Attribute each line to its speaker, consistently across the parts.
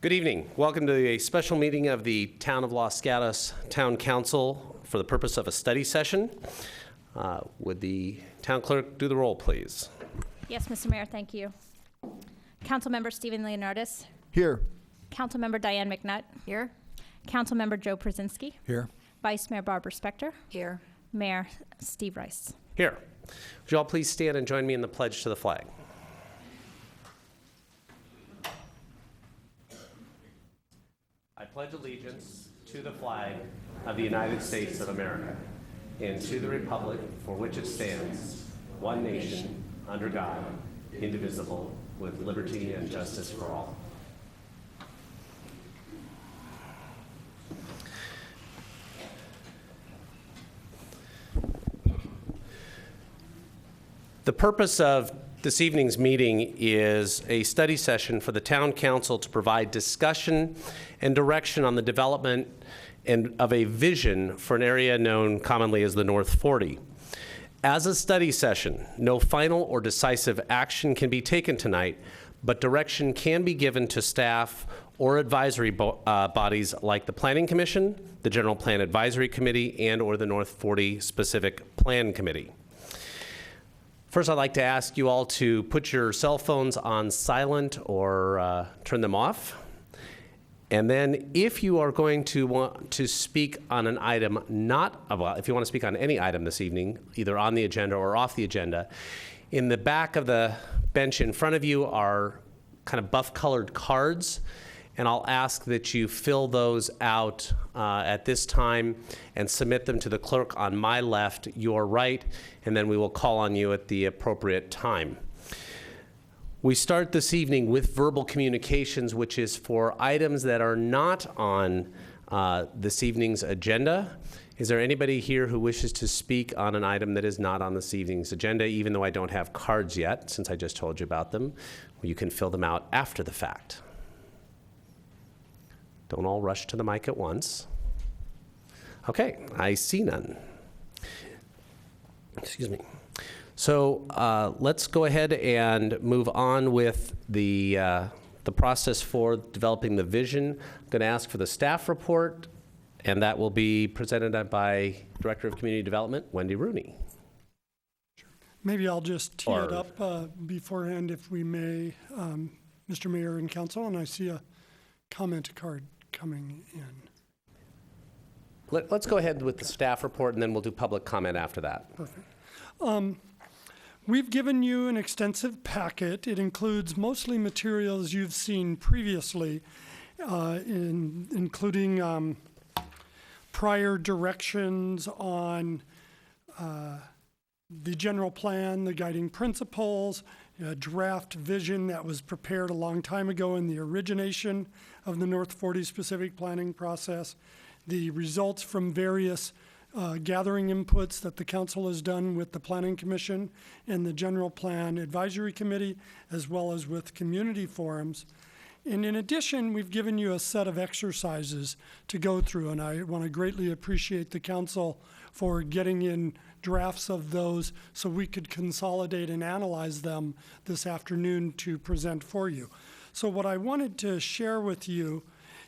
Speaker 1: Good evening. Welcome to a special meeting of the Town of Los Gatos Town Council for the purpose of a study session. Would the town clerk do the roll, please?
Speaker 2: Yes, Mr. Mayor, thank you. Councilmember Stephen Leonardis.
Speaker 3: Here.
Speaker 2: Councilmember Diane McNutt.
Speaker 4: Here.
Speaker 2: Councilmember Joe Przinski.
Speaker 3: Here.
Speaker 2: Vice Mayor Barbara Spector.
Speaker 4: Here.
Speaker 2: Mayor Steve Rice.
Speaker 1: Here. Would you all please stand and join me in the pledge to the flag? I pledge allegiance to the flag of the United States of America and to the republic for which it stands, one nation, under God, indivisible, with liberty and justice for all. The purpose of this evening's meeting is a study session for the Town Council to provide discussion and direction on the development of a vision for an area known commonly as the North 40. As a study session, no final or decisive action can be taken tonight, but direction can be given to staff or advisory bodies like the Planning Commission, the General Plan Advisory Committee, and or the North 40 Specific Plan Committee. First, I'd like to ask you all to put your cell phones on silent or turn them off. And then if you are going to want to speak on an item if you want to speak on any item this evening, either on the agenda or off the agenda, in the back of the bench in front of you are kind of buff-colored cards, and I'll ask that you fill those out at this time and submit them to the clerk on my left, your right, and then we will call on you at the appropriate time. We start this evening with verbal communications, which is for items that are not on this evening's agenda. Is there anybody here who wishes to speak on an item that is not on this evening's agenda, even though I don't have cards yet, since I just told you about them? Well, you can fill them out after the fact. Don't all rush to the mic at once. Okay, I see none. Excuse me. So let's go ahead and move on with the process for developing the vision. I'm going to ask for the staff report, and that will be presented by Director of Community Development, Wendy Rooney.
Speaker 5: Maybe I'll just tee it up beforehand, if we may, Mr. Mayor and Council, and I see a comment card coming in.
Speaker 1: Let's go ahead with the staff report, and then we'll do public comment after that.
Speaker 5: Perfect. We've given you an extensive packet. It includes mostly materials you've seen previously, including prior directions on the general plan, the guiding principles, a draft vision that was prepared a long time ago in the origination of the North 40 specific planning process, the results from various gathering inputs that the council has done with the Planning Commission and the General Plan Advisory Committee, as well as with community forums. And in addition, we've given you a set of exercises to go through, and I want to greatly appreciate the council for getting in drafts of those so we could consolidate and analyze them this afternoon to present for you. So what I wanted to share with you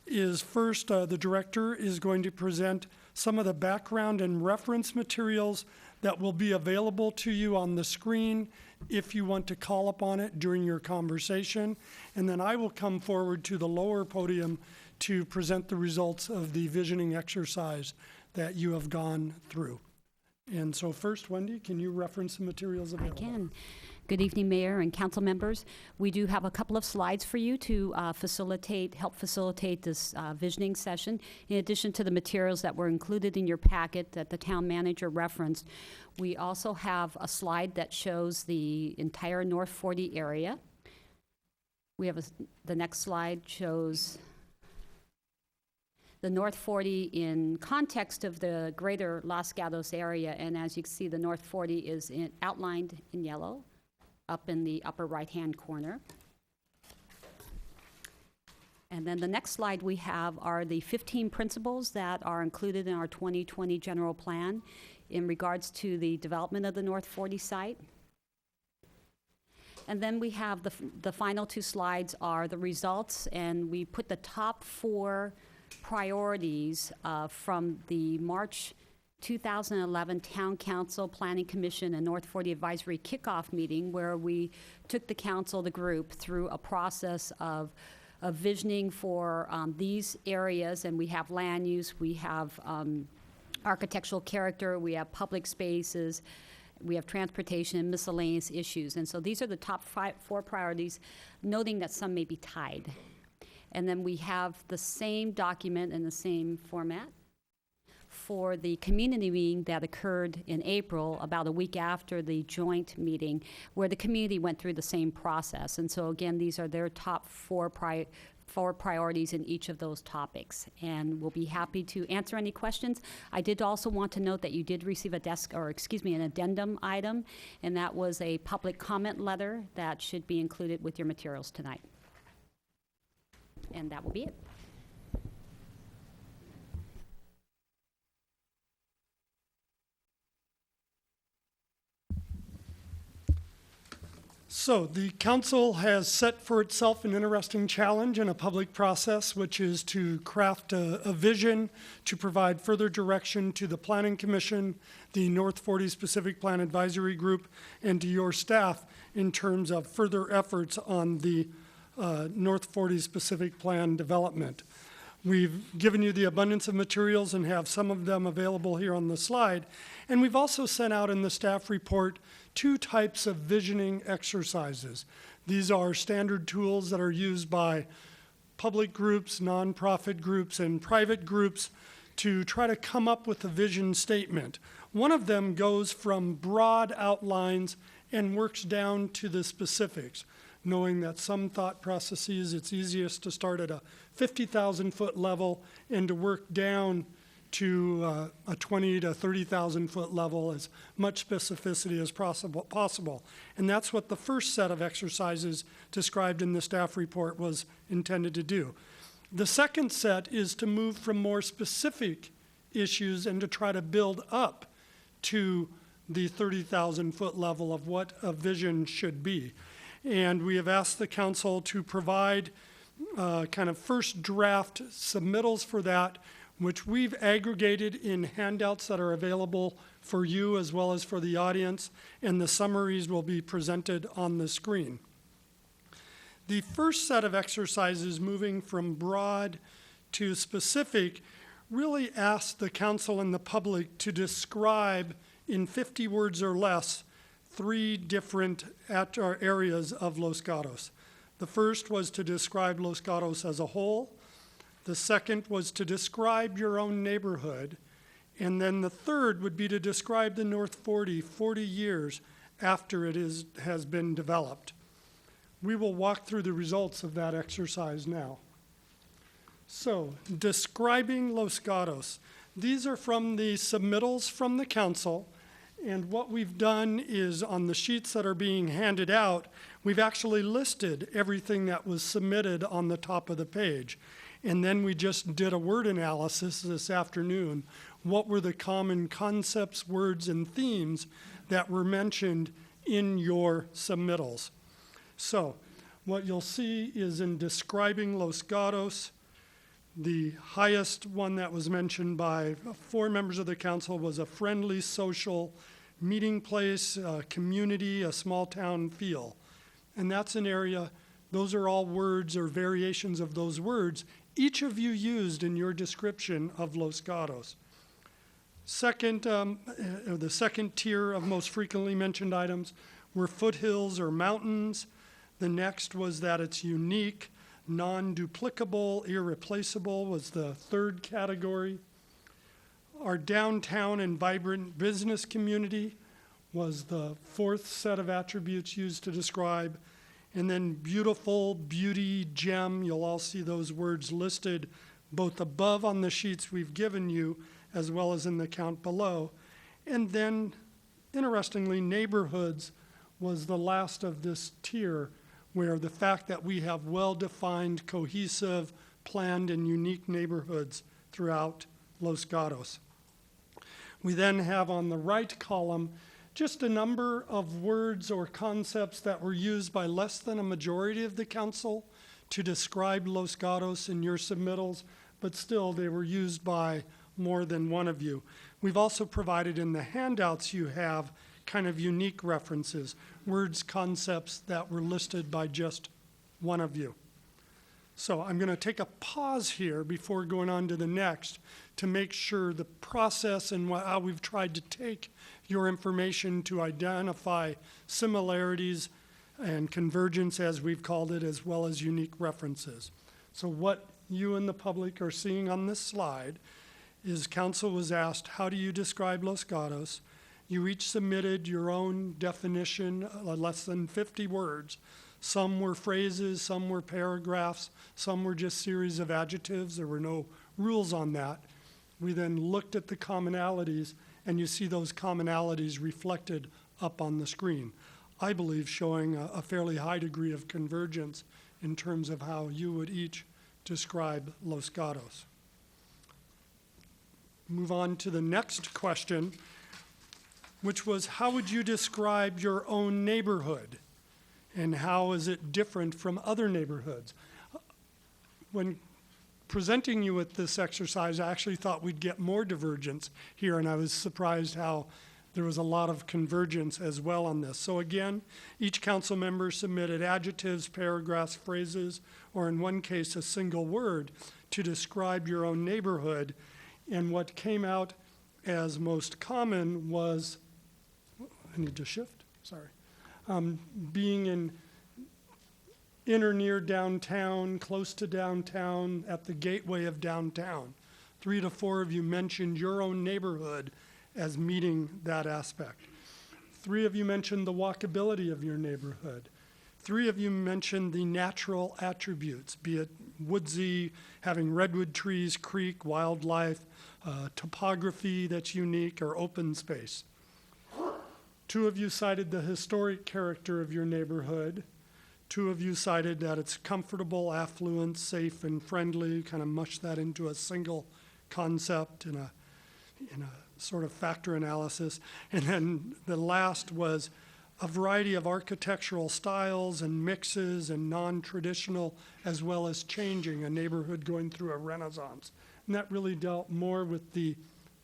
Speaker 5: is first, the director is going to present some of the background and reference materials that will be available to you on the screen if you want to call upon it during your conversation. And then I will come forward to the lower podium to present the results of the visioning exercise that you have gone through. And so first, Wendy, can you reference the materials available?
Speaker 4: I can. Good evening, Mayor and council members. We do have a couple of slides for you to help facilitate this visioning session. In addition to the materials that were included in your packet that the town manager referenced, we also have a slide that shows the entire North 40 area. We have the next slide shows the North 40 in context of the greater Los Gatos area, and as you can see, the North 40 is outlined in yellow up in the upper right-hand corner. And then the next slide we have are the 15 principles that are included in our 2020 general plan in regards to the development of the North 40 site. And then we have the final two slides are the results, and we put the top 4 priorities from the March 2011 Town Council, Planning Commission, and North 40 Advisory Kickoff Meeting, where we took the council, the group, through a process of visioning for these areas, and we have land use, we have architectural character, we have public spaces, we have transportation and miscellaneous issues. And so these are the top 4 priorities, noting that some may be tied. And then we have the same document in the same format for the community meeting that occurred in April, about a week after the joint meeting, where the community went through the same process. And so again, these are their top 4 priorities in each of those topics, and we'll be happy to answer any questions. I did also want to note that you did receive an addendum item, and that was a public comment letter that should be included with your materials tonight. And that will be it.
Speaker 5: So the council has set for itself an interesting challenge in a public process, which is to craft a vision to provide further direction to the Planning Commission, the North 40 Specific Plan Advisory Group, and to your staff in terms of further efforts on the North 40 Specific Plan development. We've given you the abundance of materials and have some of them available here on the slide. And we've also sent out in the staff report 2 types of visioning exercises. These are standard tools that are used by public groups, nonprofit groups, and private groups to try to come up with a vision statement. One of them goes from broad outlines and works down to the specifics, knowing that some thought processes, it's easiest to start at a 50,000 foot level and to work down to a 20 to 30,000 foot level, as much specificity as possible. And that's what the first set of exercises described in the staff report was intended to do. The second set is to move from more specific issues and to try to build up to the 30,000 foot level of what a vision should be. And we have asked the council to provide kind of first draft submittals for that, which we've aggregated in handouts that are available for you as well as for the audience, and the summaries will be presented on the screen. The first set of exercises, moving from broad to specific, really asks the council and the public to describe in 50 words or less 3 different areas of Los Gatos. The first was to describe Los Gatos as a whole. The second was to describe your own neighborhood. And then the third would be to describe the North 40 years after it has been developed. We will walk through the results of that exercise now. So, describing Los Gatos. These are from the submittals from the council. And what we've done is on the sheets that are being handed out, we've actually listed everything that was submitted on the top of the page. And then we just did a word analysis this afternoon. What were the common concepts, words, and themes that were mentioned in your submittals? So what you'll see is in describing Los Gatos, the highest one that was mentioned by 4 members of the council was a friendly social meeting place, a community, a small town feel. And that's an area, those are all words or variations of those words each of you used in your description of Los Gatos. Second, the second tier of most frequently mentioned items were foothills or mountains. The next was that it's unique, non-duplicable, irreplaceable was the third category. Our downtown and vibrant business community was the 4th set of attributes used to describe. And then beautiful, beauty, gem, you'll all see those words listed both above on the sheets we've given you as well as in the count below. And then, interestingly, neighborhoods was the last of this tier, where the fact that we have well-defined, cohesive, planned, and unique neighborhoods throughout Los Gatos. We then have on the right column just a number of words or concepts that were used by less than a majority of the council to describe Los Gatos in your submittals, but still they were used by more than one of you. We've also provided in the handouts you have kind of unique references, words, concepts that were listed by just one of you. So I'm going to take a pause here before going on to the next to make sure the process and how we've tried to take your information to identify similarities and convergence, as we've called it, as well as unique references. So what you and the public are seeing on this slide is council was asked, how do you describe Los Gatos? You each submitted your own definition, less than 50 words. Some were phrases, some were paragraphs, some were just series of adjectives. There were no rules on that. We then looked at the commonalities, and you see those commonalities reflected up on the screen. I believe showing a fairly high degree of convergence in terms of how you would each describe Los Gatos. Move on to the next question, which was, how would you describe your own neighborhood? And how is it different from other neighborhoods? When presenting you with this exercise, I actually thought we'd get more divergence here, and I was surprised how there was a lot of convergence as well on this. So again, each council member submitted adjectives, paragraphs, phrases, or in one case, a single word to describe your own neighborhood. And what came out as most common was, I need to shift, sorry. Being in or near downtown, close to downtown, at the gateway of downtown. 3 to 4 of you mentioned your own neighborhood as meeting that aspect. 3 of you mentioned the walkability of your neighborhood. 3 of you mentioned the natural attributes, be it woodsy, having redwood trees, creek, wildlife, topography that's unique, or open space. 2 of you cited the historic character of your neighborhood. 2 of you cited that it's comfortable, affluent, safe, and friendly, kind of mush that into a single concept in a sort of factor analysis. And then the last was a variety of architectural styles and mixes and non-traditional, as well as changing, a neighborhood going through a renaissance. And that really dealt more with the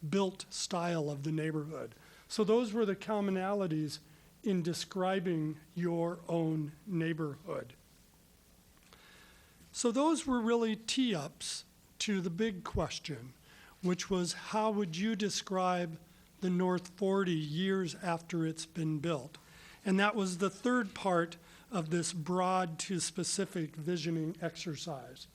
Speaker 5: built style of the neighborhood. So those were the commonalities in describing your own neighborhood. So those were really tee-ups to the big question, which was, how would you describe the North 40 years after it's been built? And that was the third part of this broad to specific visioning exercise.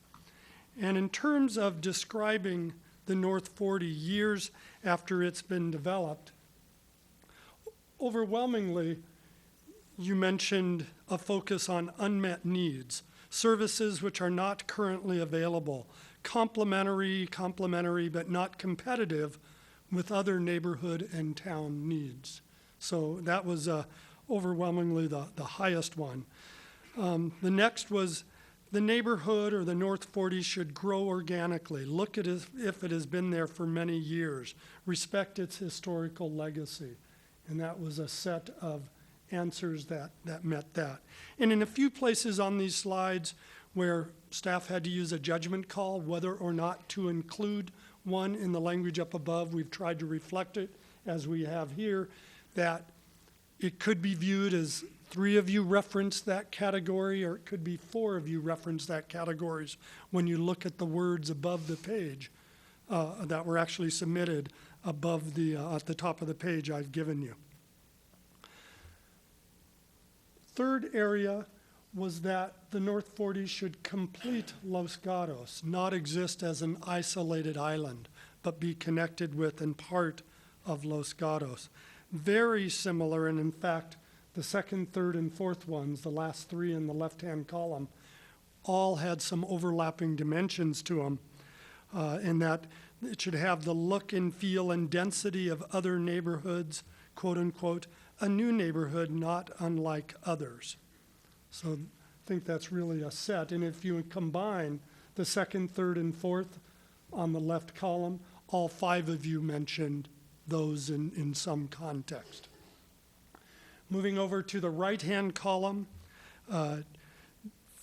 Speaker 5: And in terms of describing the North 40 years after it's been developed, overwhelmingly, you mentioned a focus on unmet needs, services which are not currently available, complementary, but not competitive with other neighborhood and town needs. So that was overwhelmingly the highest one. The next was the neighborhood or the North 40 should grow organically. Look at it if it has been there for many years. Respect its historical legacy. And that was a set of answers that met that. And in a few places on these slides where staff had to use a judgment call whether or not to include one in the language up above, we've tried to reflect it as we have here, that it could be viewed as 3 of you reference that category, or it could be 4 of you reference that categories when you look at the words above the page that were actually submitted above at the top of the page I've given you. Third area was that the North 40 should complete Los Gatos, not exist as an isolated island, but be connected with and part of Los Gatos. Very similar, and in fact, the second, third, and fourth ones, the last 3 in the left-hand column, all had some overlapping dimensions to them, in that it should have the look and feel and density of other neighborhoods, quote unquote, a new neighborhood not unlike others. So I think that's really a set. And if you combine the second, third, and fourth on the left column, all 5 of you mentioned those in some context. Moving over to the right-hand column, the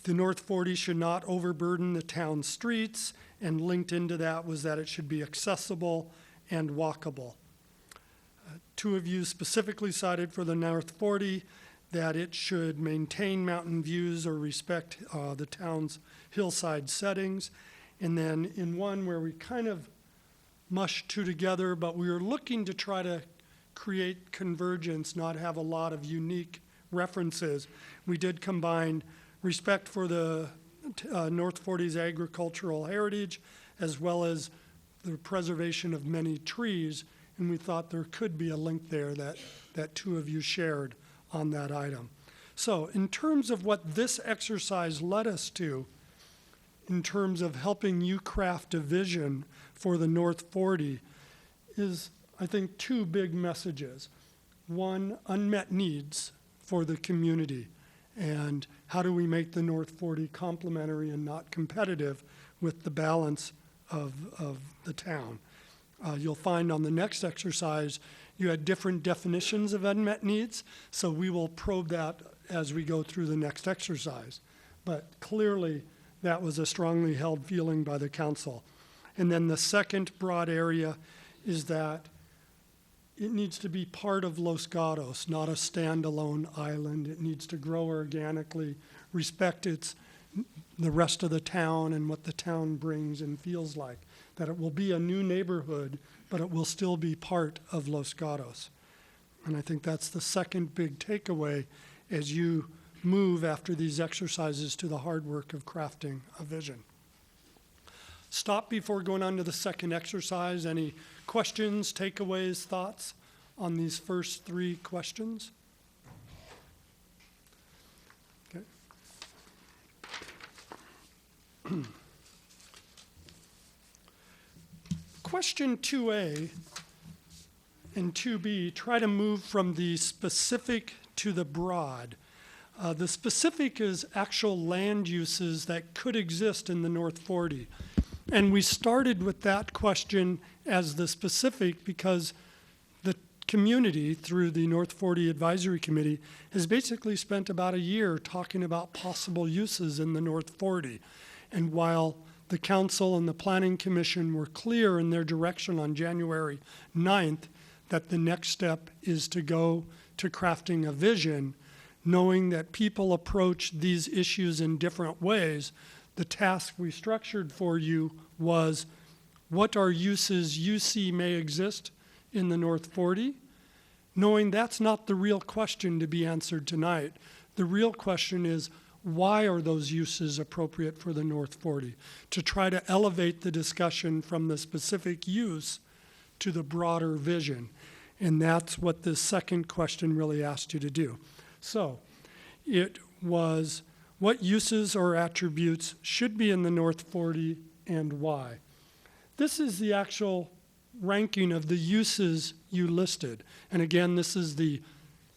Speaker 5: North 40 should not overburden the town streets, and linked into that was that it should be accessible and walkable. Two of you specifically cited for the North 40 that it should maintain mountain views or respect the town's hillside settings. And then in one where we kind of mushed two together, but we were looking to try to create convergence, not have a lot of unique references, we did combine respect for the North 40's agricultural heritage, as well as the preservation of many trees, and we thought there could be a link there that two of you shared on that item. So in terms of what this exercise led us to, in terms of helping you craft a vision for the North 40, is, I think, two big messages. One, unmet needs for the community, and how do we make the North 40 complementary and not competitive with the balance of the town. You'll find on the next exercise you had different definitions of unmet needs, so we will probe that as we go through the next exercise. But clearly, that was a strongly held feeling by the council. And then the second broad area is that it needs to be part of Los Gatos, not a standalone island. It needs to grow organically, respect the rest of the town and what the town brings and feels like. That it will be a new neighborhood, but it will still be part of Los Gatos. And I think that's the second big takeaway as you move after these exercises to the hard work of crafting a vision. Stop before going on to the second exercise. Any questions, takeaways, thoughts on these first three questions? Okay. Question 2A and 2B try to move from the specific to the broad. The specific is actual land uses that could exist in the North 40. And we started with that question as the specific because the community, through the North 40 Advisory Committee, has basically spent about a year talking about possible uses in the North 40. And while the council and the Planning Commission were clear in their direction on January 9th that the next step is to go to crafting a vision, knowing that people approach these issues in different ways, the task we structured for you was, what are uses you see may exist in the North 40? Knowing that's not the real question to be answered tonight. The real question is, why are those uses appropriate for the North 40? To try to elevate the discussion from the specific use to the broader vision. And that's what this second question really asked you to do. So it was, what uses or attributes should be in the North 40 and why? This is the actual ranking of the uses you listed. And again, this is the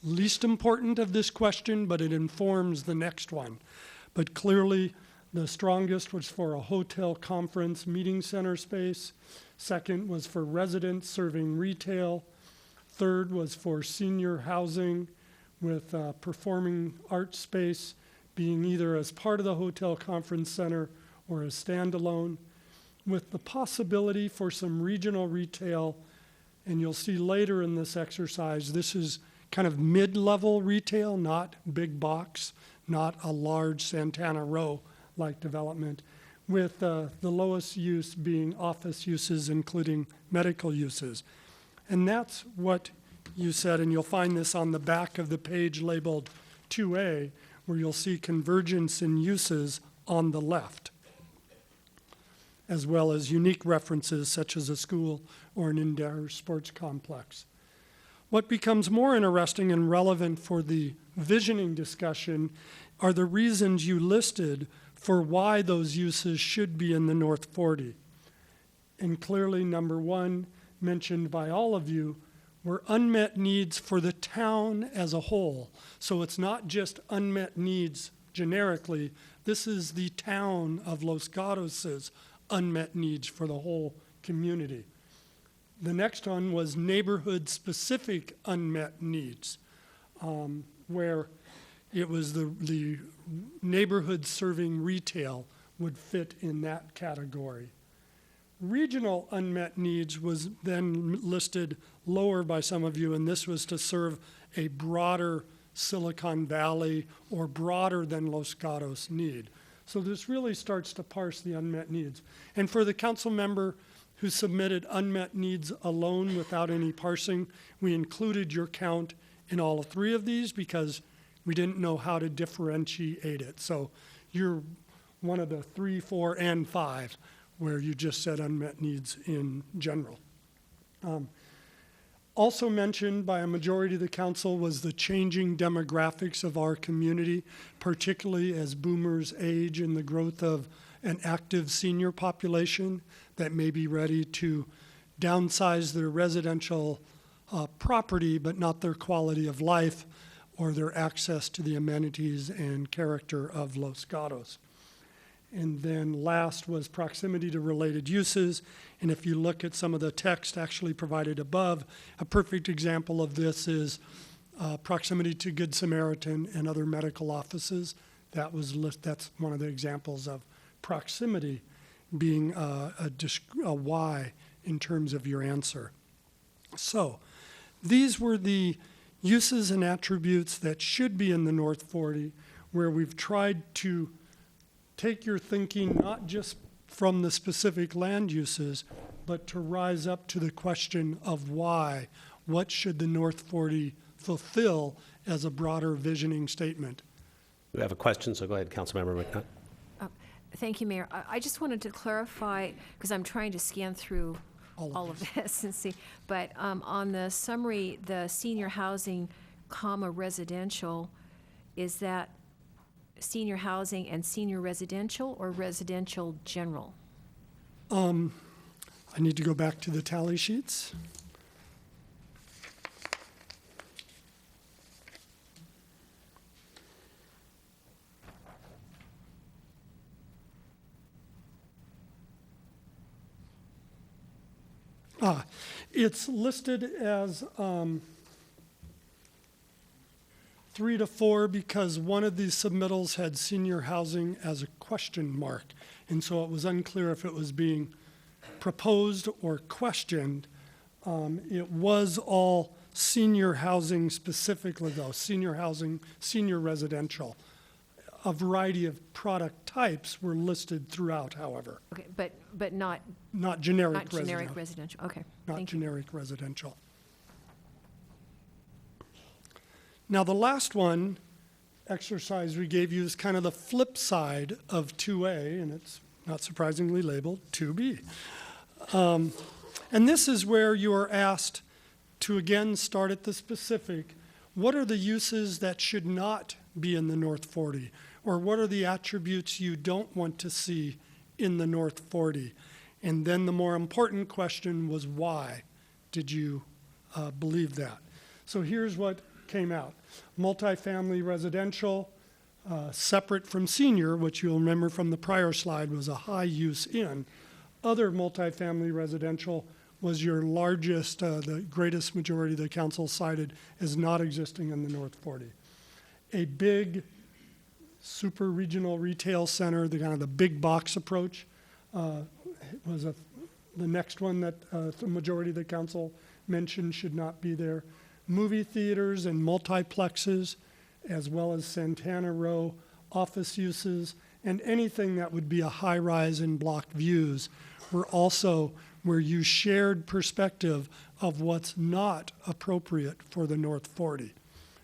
Speaker 5: least important of this question, but it informs the next one. But clearly, the strongest was for a hotel, conference, meeting center space. Second was for residents serving retail. Third was for senior housing with performing arts space being either as part of the hotel conference center or as standalone, with the possibility for some regional retail. And you'll see later in this exercise, this is kind of mid-level retail, not big box, not a large Santana Row-like development, with the lowest use being office uses, including medical uses. And that's what you said, and you'll find this on the back of the page labeled 2A, where you'll see convergence in uses on the left, as well as unique references such as a school or an indoor sports complex. What becomes more interesting and relevant for the visioning discussion are the reasons you listed for why those uses should be in the North 40. And clearly, number one, mentioned by all of you, were unmet needs for the town as a whole. So it's not just unmet needs generically. This is the town of Los Gatos' unmet needs for the whole community. The next one was neighborhood-specific unmet needs. where it was the neighborhood serving retail would fit in that category. Regional unmet needs was then listed lower by some of you, and this was to serve a broader Silicon Valley or broader than Los Gatos need. So this really starts to parse the unmet needs. And for the council member who submitted unmet needs alone without any parsing, we included your count in all three of these because we didn't know how to differentiate it. So you're one of the 3, 4, and 5 where you just said unmet needs in general. Also mentioned by a majority of the council was the changing demographics of our community, particularly as boomers age and the growth of an active senior population that may be ready to downsize their residential property, but not their quality of life or their access to the amenities and character of Los Gatos. And then last was proximity to related uses. And if you look at some of the text actually provided above, a perfect example of this is proximity to Good Samaritan and other medical offices. That's one of the examples of proximity being a Y in terms of your answer. So these were the uses and attributes that should be in the North 40, where we've tried to take your thinking not just from the specific land uses, but to rise up to the question of why. What should the North 40 fulfill as a broader visioning statement?
Speaker 1: We have a question, so go ahead, Councilmember McNutt.
Speaker 3: Thank you, Mayor. I just wanted to clarify, because I'm trying to scan through all of this and see, but on the summary, the senior housing, residential, is that senior housing and senior residential or residential general?
Speaker 5: I need to go back to the tally sheets. It's listed as 3 to 4 because one of these submittals had senior housing as a question mark. And so it was unclear if it was being proposed or questioned. It was all senior housing specifically, though, senior housing, senior residential. A variety of product types were listed throughout, however.
Speaker 3: Okay, but not
Speaker 5: generic
Speaker 3: generic residential. Okay,
Speaker 5: not
Speaker 3: thank you.
Speaker 5: generic residential. Now, the last one exercise we gave you is kind of the flip side of 2A, and it's not surprisingly labeled 2B. And this is where you are asked to again start at the specific. What are the uses that should not be in the North 40? Or what are the attributes you don't want to see in the North 40? And then the more important question was, why did you believe that? So here's what came out. Multifamily residential, separate from senior, which you'll remember from the prior slide was a high use in. Other multifamily residential was your largest, the greatest majority of the council cited as not existing in the North 40. A big super regional retail center, the kind of the big box approach, was the next one that the majority of the council mentioned should not be there. Movie theaters and multiplexes, as well as Santana Row office uses, and anything that would be a high-rise and block views were also where you shared perspective of what's not appropriate for the North 40.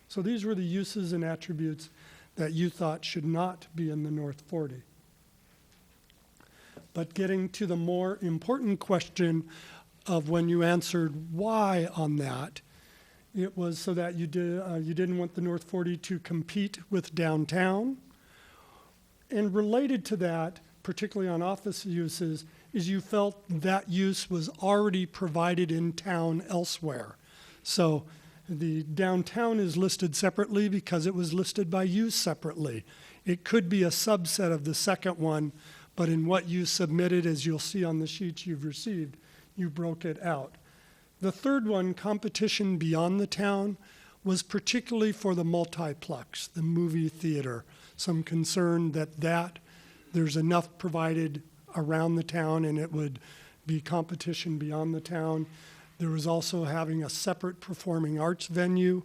Speaker 5: So these were the uses and attributes that you thought should not be in the North 40. But getting to the more important question of when you answered why on that, it was so that you didn't want the North 40 to compete with downtown. And related to that, particularly on office uses, is you felt that use was already provided in town elsewhere. So the downtown is listed separately because it was listed by use separately. It could be a subset of the second one, but in what you submitted, as you'll see on the sheets you've received, you broke it out. The third one, competition beyond the town, was particularly for the multiplex, the movie theater. Some concern that there's enough provided around the town and it would be competition beyond the town. There was also having a separate performing arts venue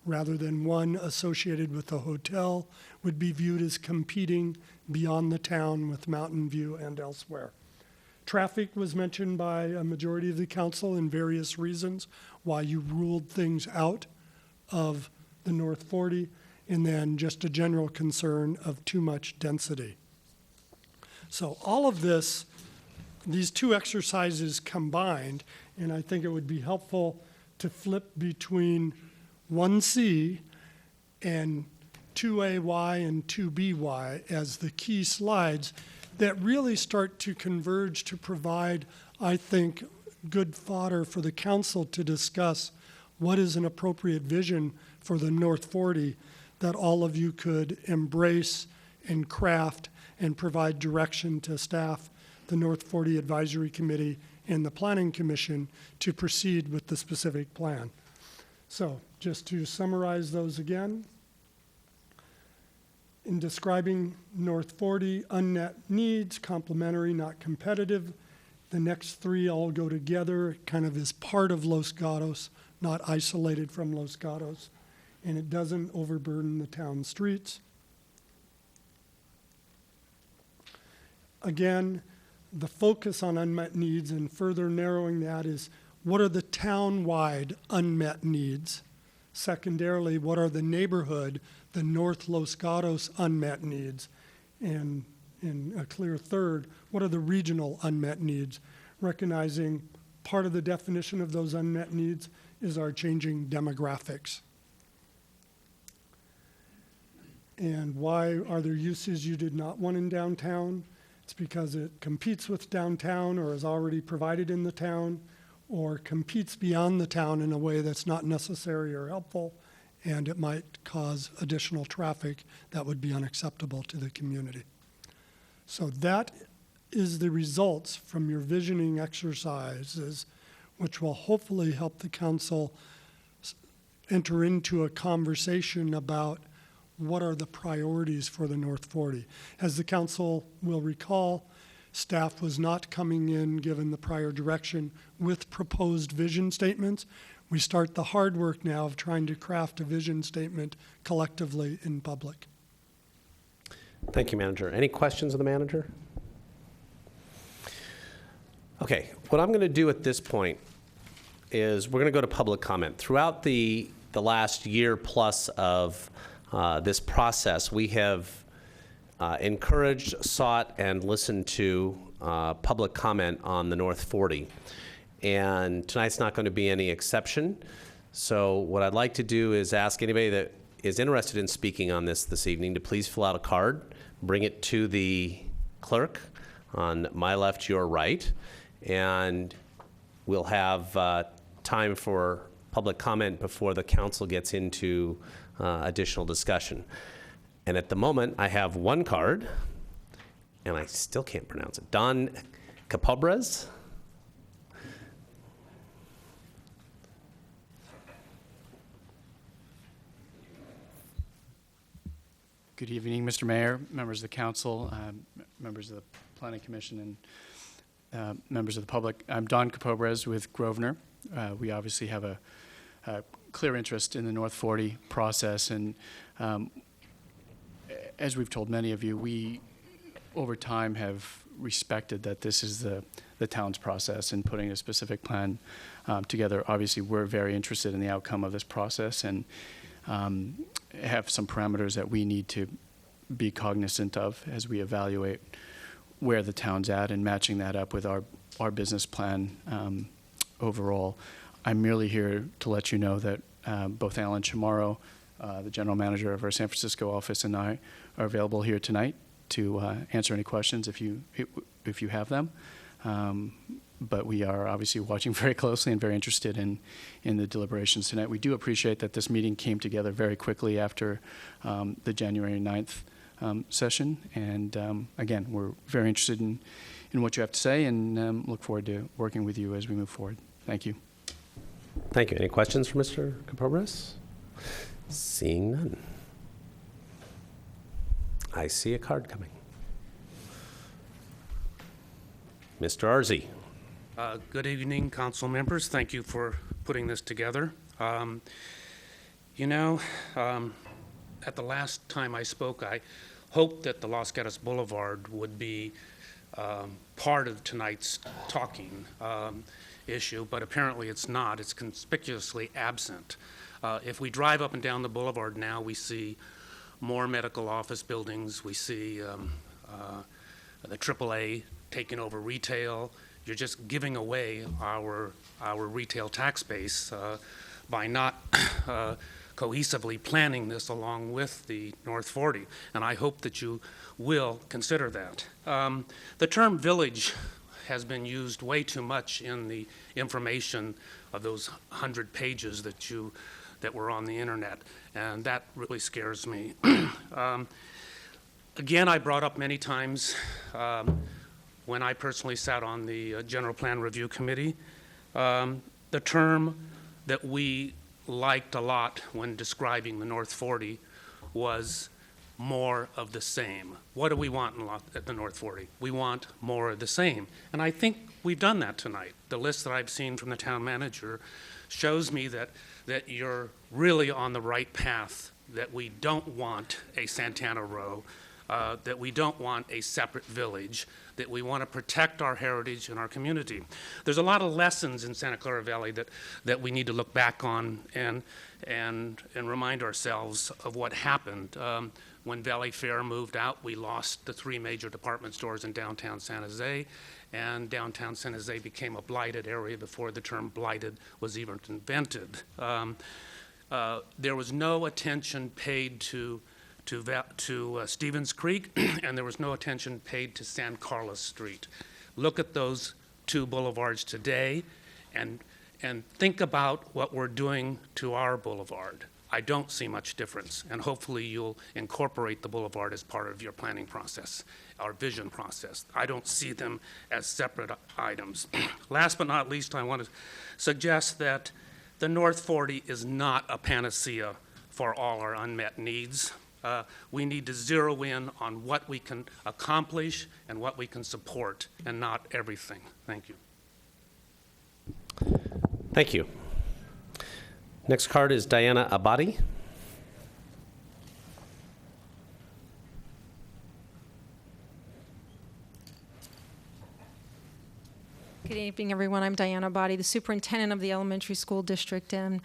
Speaker 5: rather than one associated with the hotel would be viewed as competing beyond the town with Mountain View and elsewhere. Traffic was mentioned by a majority of the council in various reasons why you ruled things out of the North 40, and then just a general concern of too much density. So all of this, these two exercises combined, and I think it would be helpful to flip between 1C and 2AY and 2BY as the key slides that really start to converge to provide, I think, good fodder for the council to discuss what is an appropriate vision for the North 40 that all of you could embrace and craft and provide direction to staff, the North 40 Advisory Committee, and the Planning Commission to proceed with the specific plan. So just to summarize those again, in describing North 40, unmet needs, complementary, not competitive. The next three all go together, kind of as part of Los Gatos, not isolated from Los Gatos, and it doesn't overburden the town streets. Again, the focus on unmet needs and further narrowing that is what are the town-wide unmet needs? Secondarily, what are the neighborhood, the North Los Gatos unmet needs? And in a clear third, what are the regional unmet needs? Recognizing part of the definition of those unmet needs is our changing demographics. And why are there uses you did not want in downtown? It's because it competes with downtown or is already provided in the town or competes beyond the town in a way that's not necessary or helpful, and it might cause additional traffic that would be unacceptable to the community. So that is the results from your visioning exercises, which will hopefully help the council enter into a conversation about what are the priorities for the North 40. As the council will recall, staff was not coming in, given the prior direction, with proposed vision statements. We start the hard work now of trying to craft a vision statement collectively in public.
Speaker 1: Thank you, Manager. Any questions of the manager? Okay, what I'm going to do at this point is we're going to go to public comment. Throughout the last year plus of this process, we have encouraged, sought, and listened to public comment on the North 40. And tonight's not going to be any exception. So what I'd like to do is ask anybody that is interested in speaking on this evening to please fill out a card, bring it to the clerk on my left, your right, and we'll have time for public comment before the council gets into additional discussion. And at the moment, I have one card, and I still can't pronounce it. Don Capobres.
Speaker 6: Good evening, Mr. Mayor, members of the council, members of the Planning Commission, and members of the public. I'm Don Capobres with Grosvenor. We obviously have a clear interest in the North 40 process, and as we've told many of you, we, over time, have respected that this is the town's process and putting a specific plan together. Obviously, we're very interested in the outcome of this process and have some parameters that we need to be cognizant of as we evaluate where the town's at and matching that up with our business plan overall. I'm merely here to let you know that both Alan Chamorro, the general manager of our San Francisco office, and I are available here tonight to answer any questions if you have them. But we are obviously watching very closely and very interested in the deliberations tonight. We do appreciate that this meeting came together very quickly after the January 9th session. And again, we're very interested in what you have to say and look forward to working with you as we move forward. Thank you.
Speaker 1: Thank you. Any questions for Mr. Capobres? Seeing none. I see a card coming. Mr. Arzi.
Speaker 7: Good evening, council members. Thank you for putting this together. At the last time I spoke, I hoped that the Los Gatos Boulevard would be part of tonight's talking issue, but apparently it's not. It's conspicuously absent. If we drive up and down the boulevard now, we see more medical office buildings. We see the AAA taking over retail. You're just giving away our retail tax base by not cohesively planning this along with the North 40, and I hope that you will consider that. The term village has been used way too much in the information of those 100 pages that were on the internet, and that really scares me. Again, I brought up many times when I personally sat on the General Plan Review Committee, the term that we liked a lot when describing the North 40 was more of the same. What do we want at the North 40? We want more of the same. And I think we've done that tonight. The list that I've seen from the town manager shows me that you're really on the right path, that we don't want a Santana Row, that we don't want a separate village, that we want to protect our heritage and our community. There's a lot of lessons in Santa Clara Valley that we need to look back on and remind ourselves of what happened. When Valley Fair moved out, we lost the 3 major department stores in downtown San Jose, and downtown San Jose became a blighted area before the term blighted was even invented. There was no attention paid to Stevens Creek, and there was no attention paid to San Carlos Street. Look at those 2 boulevards today and think about what we're doing to our boulevard. I don't see much difference, and hopefully you'll incorporate the boulevard as part of your planning process, our vision process. I don't see them as separate items. Last but not least, I want to suggest that the North 40 is not a panacea for all our unmet needs. We need to zero in on what we can accomplish and what we can support, and not everything. Thank you.
Speaker 1: Thank you. Next card is Diana Abadi.
Speaker 8: Good evening, everyone. I'm Diana Body, the superintendent of the elementary school district, and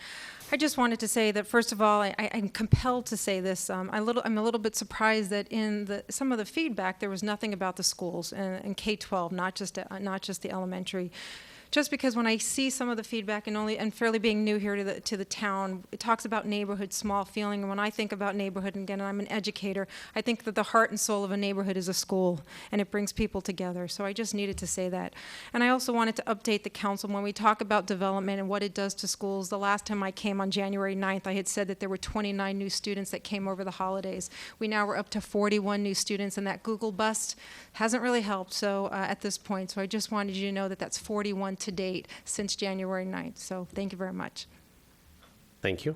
Speaker 8: I just wanted to say that, first of all, I'm compelled to say this. I'm a little bit surprised that in some of the feedback there was nothing about the schools and K-12, not just the elementary. Just because when I see some of the feedback, and fairly being new here to the town, it talks about neighborhood, small feeling. And when I think about neighborhood, and again, I'm an educator, I think that the heart and soul of a neighborhood is a school, and it brings people together. So I just needed to say that. And I also wanted to update the council when we talk about development and what it does to schools. The last time I came on January 9th, I had said that there were 29 new students that came over the holidays. We now are up to 41 new students, and that Google bust hasn't really helped. So at this point, so I just wanted you to know that that's 41 to date since January 9th. So thank you very much.
Speaker 1: Thank you.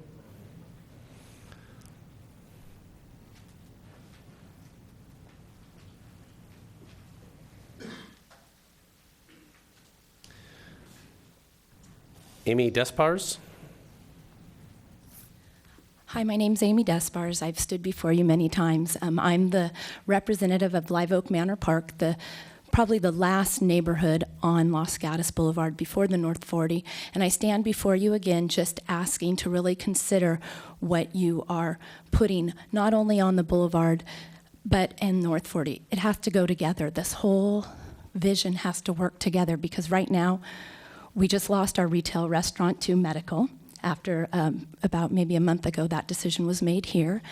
Speaker 1: Amy Despars.
Speaker 9: Hi, my name's Amy Despars. I've stood before you many times. I'm the representative of Live Oak Manor Park, probably the last neighborhood on Los Gatos Boulevard before the North 40, and I stand before you again just asking to really consider what you are putting not only on the boulevard, but in North 40. It has to go together. This whole vision has to work together, because right now we just lost our retail restaurant to medical. After about maybe a month ago, that decision was made here.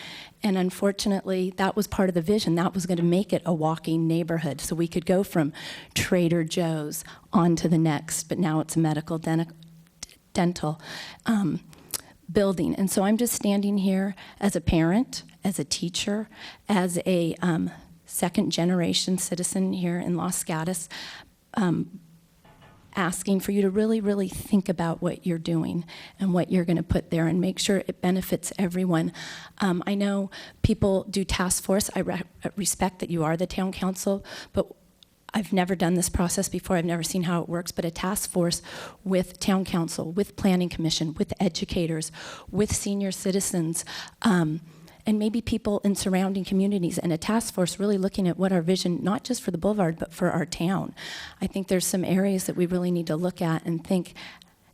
Speaker 9: And unfortunately, that was part of the vision. That was going to make it a walking neighborhood. So we could go from Trader Joe's on to the next, but now it's a medical dental building. And so I'm just standing here as a parent, as a teacher, as a second generation citizen here in Los Gatos, asking for you to really, really think about what you're doing and what you're going to put there and make sure it benefits everyone. I know people do task force. I respect that you are the town council, but I've never done this process before. I've never seen how it works, but a task force with town council, with planning commission, with educators, with senior citizens, and maybe people in surrounding communities, and a task force really looking at what our vision, not just for the boulevard, but for our town. I think there's some areas that we really need to look at and think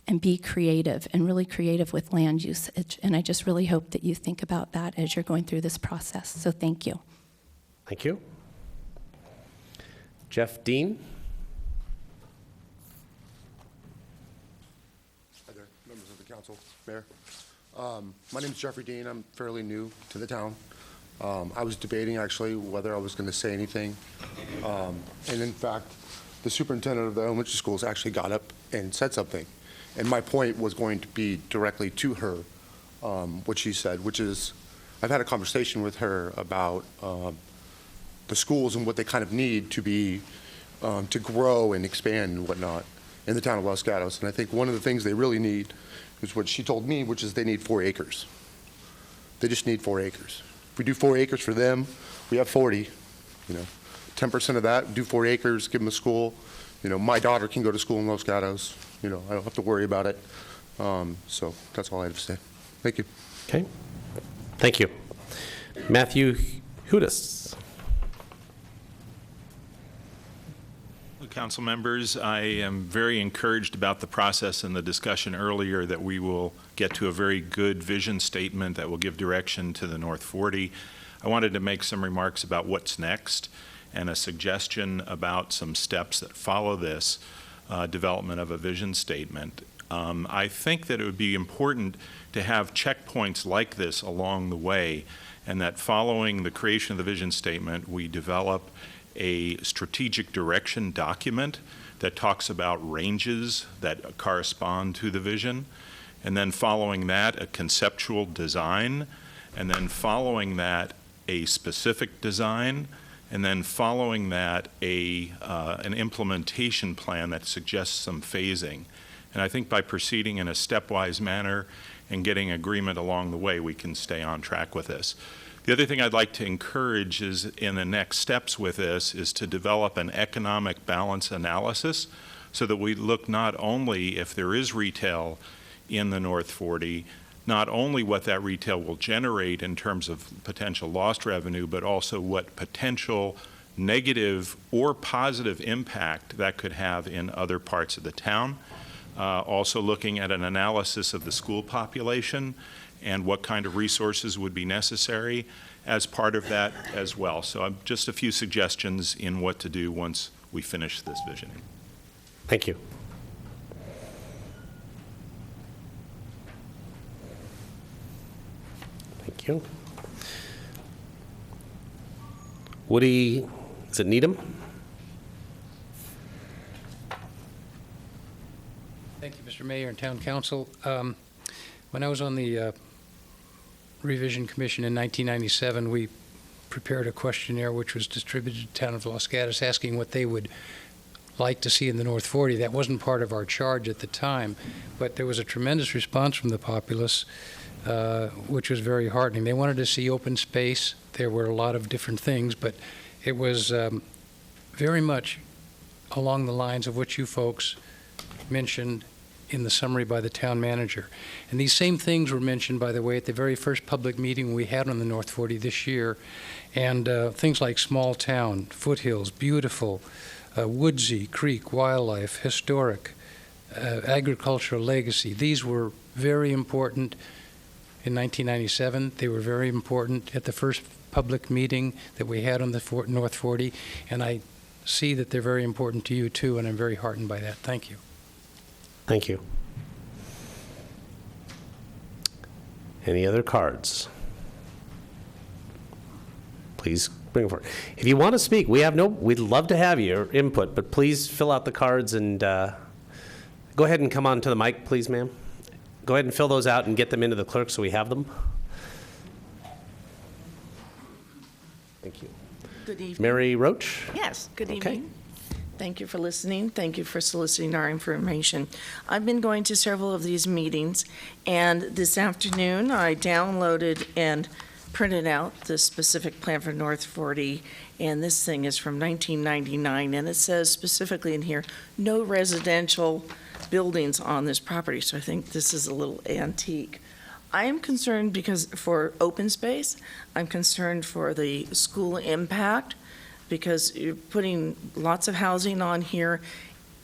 Speaker 9: and be creative, and really creative with land use. And I just really hope that you think about that as you're going through this process. So thank you.
Speaker 1: Thank you. Jeff Dean.
Speaker 10: Hi there, members of the council, Mayor. My name is Jeffrey Dean. I'm fairly new to the town. I was debating actually whether I was going to say anything. And in fact, the superintendent of the elementary schools actually got up and said something. And my point was going to be directly to her, what she said, which is, I've had a conversation with her about the schools and what they kind of need to be, to grow and expand and whatnot in the town of Los Gatos. And I think one of the things they really need is what she told me, which is they need 4 acres. They just need 4 acres. If we do 4 acres for them, we have 40, 10% of that, do 4 acres, give them a school. My daughter can go to school in Los Gatos. I don't have to worry about it. So that's all I have to say. Thank you.
Speaker 1: Okay. Thank you. Matthew Hudis.
Speaker 11: Council members, I am very encouraged about the process and the discussion earlier that we will get to a very good vision statement that will give direction to the North 40. I wanted to make some remarks about what's next and a suggestion about some steps that follow this development of a vision statement. I think that it would be important to have checkpoints like this along the way, and that following the creation of the vision statement, we develop a strategic direction document that talks about ranges that correspond to the vision, and then following that, a conceptual design, and then following that, a specific design, and then following that, an implementation plan that suggests some phasing. And I think by proceeding in a stepwise manner and getting agreement along the way, we can stay on track with this. The other thing I'd like to encourage is in the next steps with this is to develop an economic balance analysis so that we look not only if there is retail in the North 40, not only what that retail will generate in terms of potential lost revenue, but also what potential negative or positive impact that could have in other parts of the town. Also looking at an analysis of the school population and what kind of resources would be necessary as part of that as well. So just a few suggestions in what to do once we finish this visioning.
Speaker 1: Thank you. Thank you. Woody, is it Needham?
Speaker 12: Thank you, Mr. Mayor and Town Council. When I was on the Revision Commission in 1997, we prepared a questionnaire which was distributed to the town of Los Gatos asking what they would like to see in the North 40. That wasn't part of our charge at the time, but there was a tremendous response from the populace, which was very heartening. They wanted to see open space. There were a lot of different things, but it was very much along the lines of what you folks mentioned in the summary by the town manager. And these same things were mentioned, by the way, at the very first public meeting we had on the North 40 this year. And things like small town, foothills, beautiful, woodsy, creek, wildlife, historic, agricultural legacy. These were very important in 1997. They were very important at the first public meeting that we had on the North 40. And I see that they're very important to you too, and I'm very heartened by that. Thank you.
Speaker 1: Thank you. Any other cards? Please bring them forward. If you want to speak, we'd love to have your input, but please fill out the cards and go ahead and come on to the mic, please, ma'am. Go ahead and fill those out and get them into the clerk so we have them. Thank you.
Speaker 13: Good evening.
Speaker 1: Mary Roach?
Speaker 13: Yes, good
Speaker 1: Okay.
Speaker 13: evening. Thank you for listening. Thank you for soliciting our information. I've been going to several of these meetings, and this afternoon I downloaded and printed out the specific plan for North 40, and this thing is from 1999, and it says specifically in here, no residential buildings on this property, so I think this is a little antique. I am concerned because for open space, I'm concerned for the school impact, because you're putting lots of housing on here,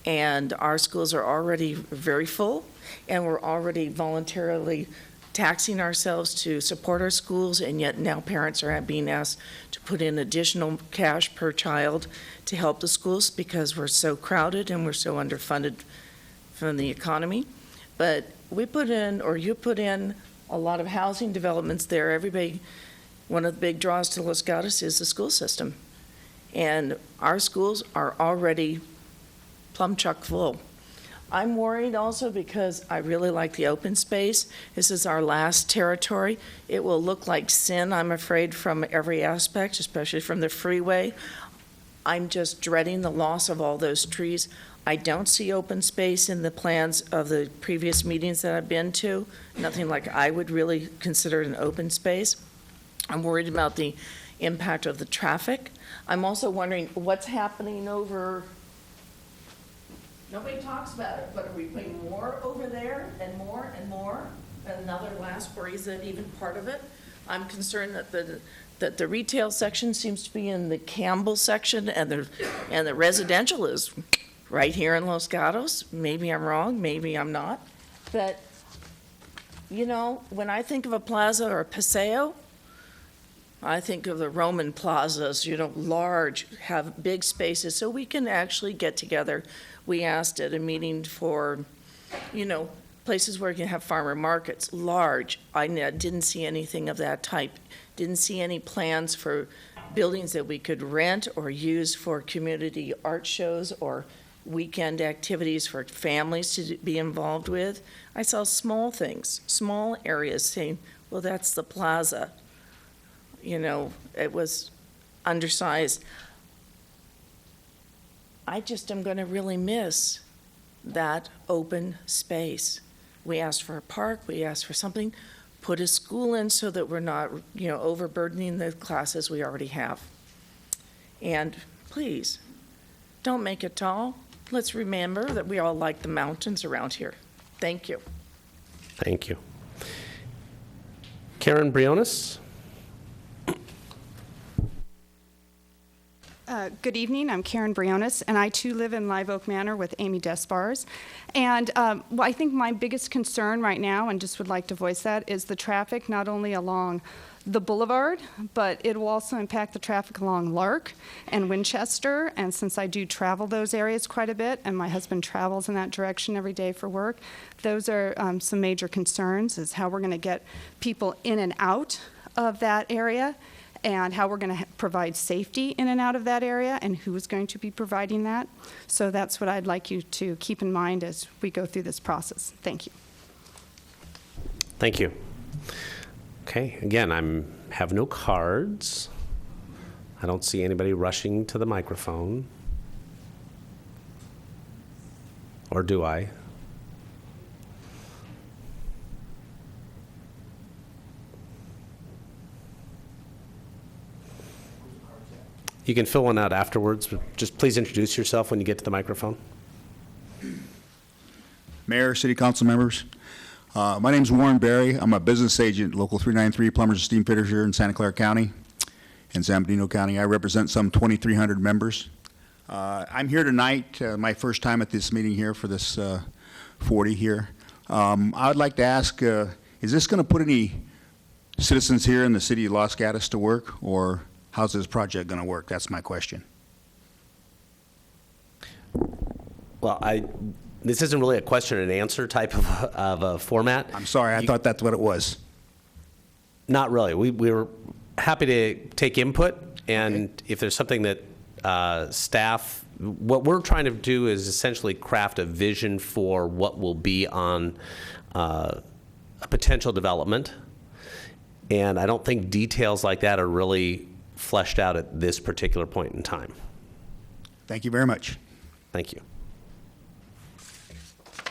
Speaker 13: and our schools are already very full, and we're already voluntarily taxing ourselves to support our schools, and yet now parents are being asked to put in additional cash per child to help the schools because we're so crowded and we're so underfunded from the economy. But we put in, or you put in, a lot of housing developments there. Everybody, one of the big draws to Los Gatos is the school system. And our schools are already plumb chuck full. I'm worried also because I really like the open space. This is our last territory. It will look like sin, I'm afraid, from every aspect, especially from the freeway. I'm just dreading the loss of all those trees. I don't see open space in the plans of the previous meetings that I've been to. Nothing like I would really consider an open space. I'm worried about the impact of the traffic. I'm also wondering what's happening over. Nobody talks about it, but are we putting more over there and more and more? Another last worry, is that even part of it? I'm concerned that the retail section seems to be in the Campbell section, and the residential is right here in Los Gatos. Maybe I'm wrong, maybe I'm not. But, you know, when I think of a plaza or a paseo, I think of the Roman plazas, you know, large, have big spaces, so we can actually get together. We asked at a meeting for, you know, places where you can have farmer markets, large. I didn't see anything of that type. Didn't see any plans for buildings that we could rent or use for community art shows or weekend activities for families to be involved with. I saw small things, small areas saying, well, that's the plaza. You know, it was undersized. I just am going to really miss that open space. We asked for a park, we asked for something, put a school in so that we're not, you know, overburdening the classes we already have. And please, don't make it tall. Let's remember that we all like the mountains around here. Thank you.
Speaker 1: Thank you. Karen Briones?
Speaker 14: Good evening. I'm Karen Briones, and I too live in Live Oak Manor with Amy Despars. And well, I think my biggest concern right now, and just would like to voice that, is the traffic not only along the boulevard, but it will also impact the traffic along Lark and Winchester. And since I do travel those areas quite a bit, and my husband travels in that direction every day for work, those are some major concerns, is how we're going to get people in and out of that area, and how we're going to provide safety in and out of that area, and who is going to be providing that. So that's what I'd like you to keep in mind as we go through this process. Thank you.
Speaker 1: Thank you. Okay, again, have no cards. I don't see anybody rushing to the microphone. Or do I? You can fill one out afterwards, but just please introduce yourself when you get to the microphone.
Speaker 15: Mayor, City Council members, my name's Warren Berry. I'm a business agent, Local 393 Plumbers and Steam Fitters here in Santa Clara County and San Bernardino County. I represent some 2,300 members. I'm here tonight, my first time at this meeting here for this 40 here. I would like to ask, is this going to put any citizens here in the city of Los Gatos to work, or how's this project going to work? That's my question.
Speaker 1: Well, this isn't really a question and answer type of a format.
Speaker 15: I'm sorry, I thought that's what it was.
Speaker 1: Not really. We were happy to take input, and if there's something that staff, what we're trying to do is essentially craft a vision for what will be on a potential development, and I don't think details like that are really fleshed out at this particular point in time.
Speaker 15: Thank you very much.
Speaker 1: Thank you.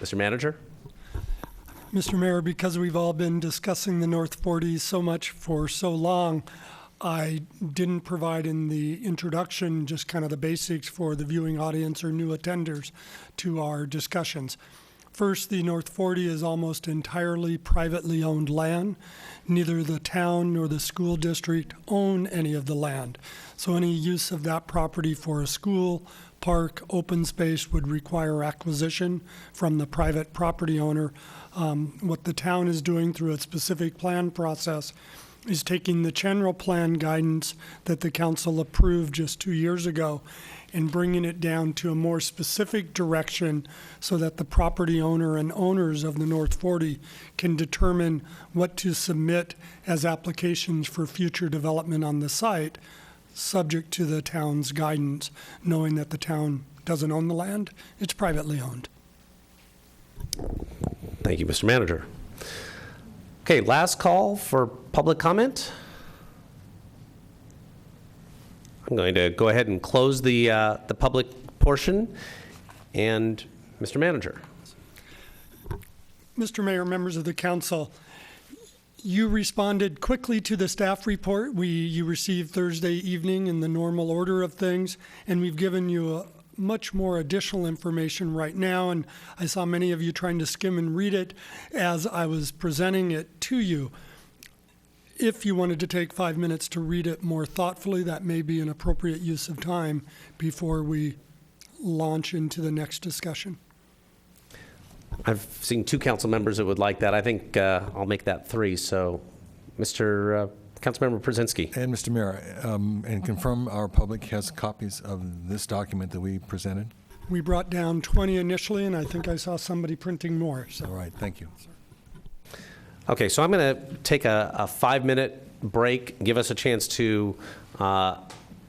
Speaker 1: Mr. Manager?
Speaker 5: Mr. Mayor, because we've all been discussing the North 40 so much for so long, I didn't provide in the introduction just kind of the basics for the viewing audience or new attenders to our discussions. First, the North 40 is almost entirely privately owned land. Neither the town nor the school district own any of the land. So any use of that property for a school, park, open space would require acquisition from the private property owner. What the town is doing through its specific plan process is taking the general plan guidance that the council approved just 2 years ago and bringing it down to a more specific direction so that the property owner and owners of the North 40 can determine what to submit as applications for future development on the site, subject to the town's guidance, knowing that the town doesn't own the land, it's privately owned.
Speaker 1: Thank you, Mr. Manager. Okay, last call for public comment. I'm going to go ahead and close the public portion. And Mr. Manager.
Speaker 5: Mr. Mayor, members of the council, you responded quickly to the staff report you received Thursday evening in the normal order of things, and we've given you much more additional information right now, and I saw many of you trying to skim and read it as I was presenting it to you. If you wanted to take 5 minutes to read it more thoughtfully, that may be an appropriate use of time before we launch into the next discussion.
Speaker 1: I've seen 2 council members that would like that. I think I'll make that 3. So, Mr. Councilmember Brzezinski.
Speaker 16: And Mr. Mayor, and confirm our public has copies of this document that we presented?
Speaker 5: We brought down 20 initially, and I think I saw somebody printing more. So.
Speaker 16: All right, thank you.
Speaker 1: Okay, so I'm going to take a 5-minute break, give us a chance to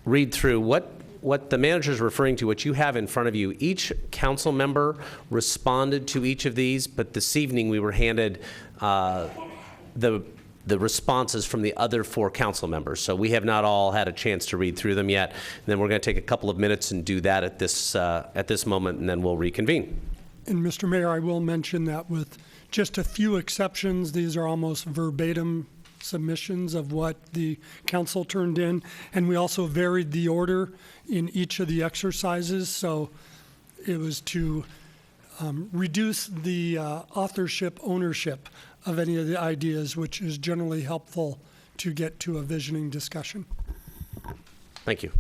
Speaker 1: read through what the manager is referring to, what you have in front of you. Each council member responded to each of these, but this evening we were handed the responses from the other 4 council members. So we have not all had a chance to read through them yet. And then we're going to take a couple of minutes and do that at this moment, and then we'll reconvene.
Speaker 5: And Mr. Mayor, I will mention that with just a few exceptions, these are almost verbatim submissions of what the council turned in. And we also varied the order in each of the exercises. So it was to reduce the authorship ownership of any of the ideas, which is generally helpful to get to a visioning discussion.
Speaker 1: Thank you.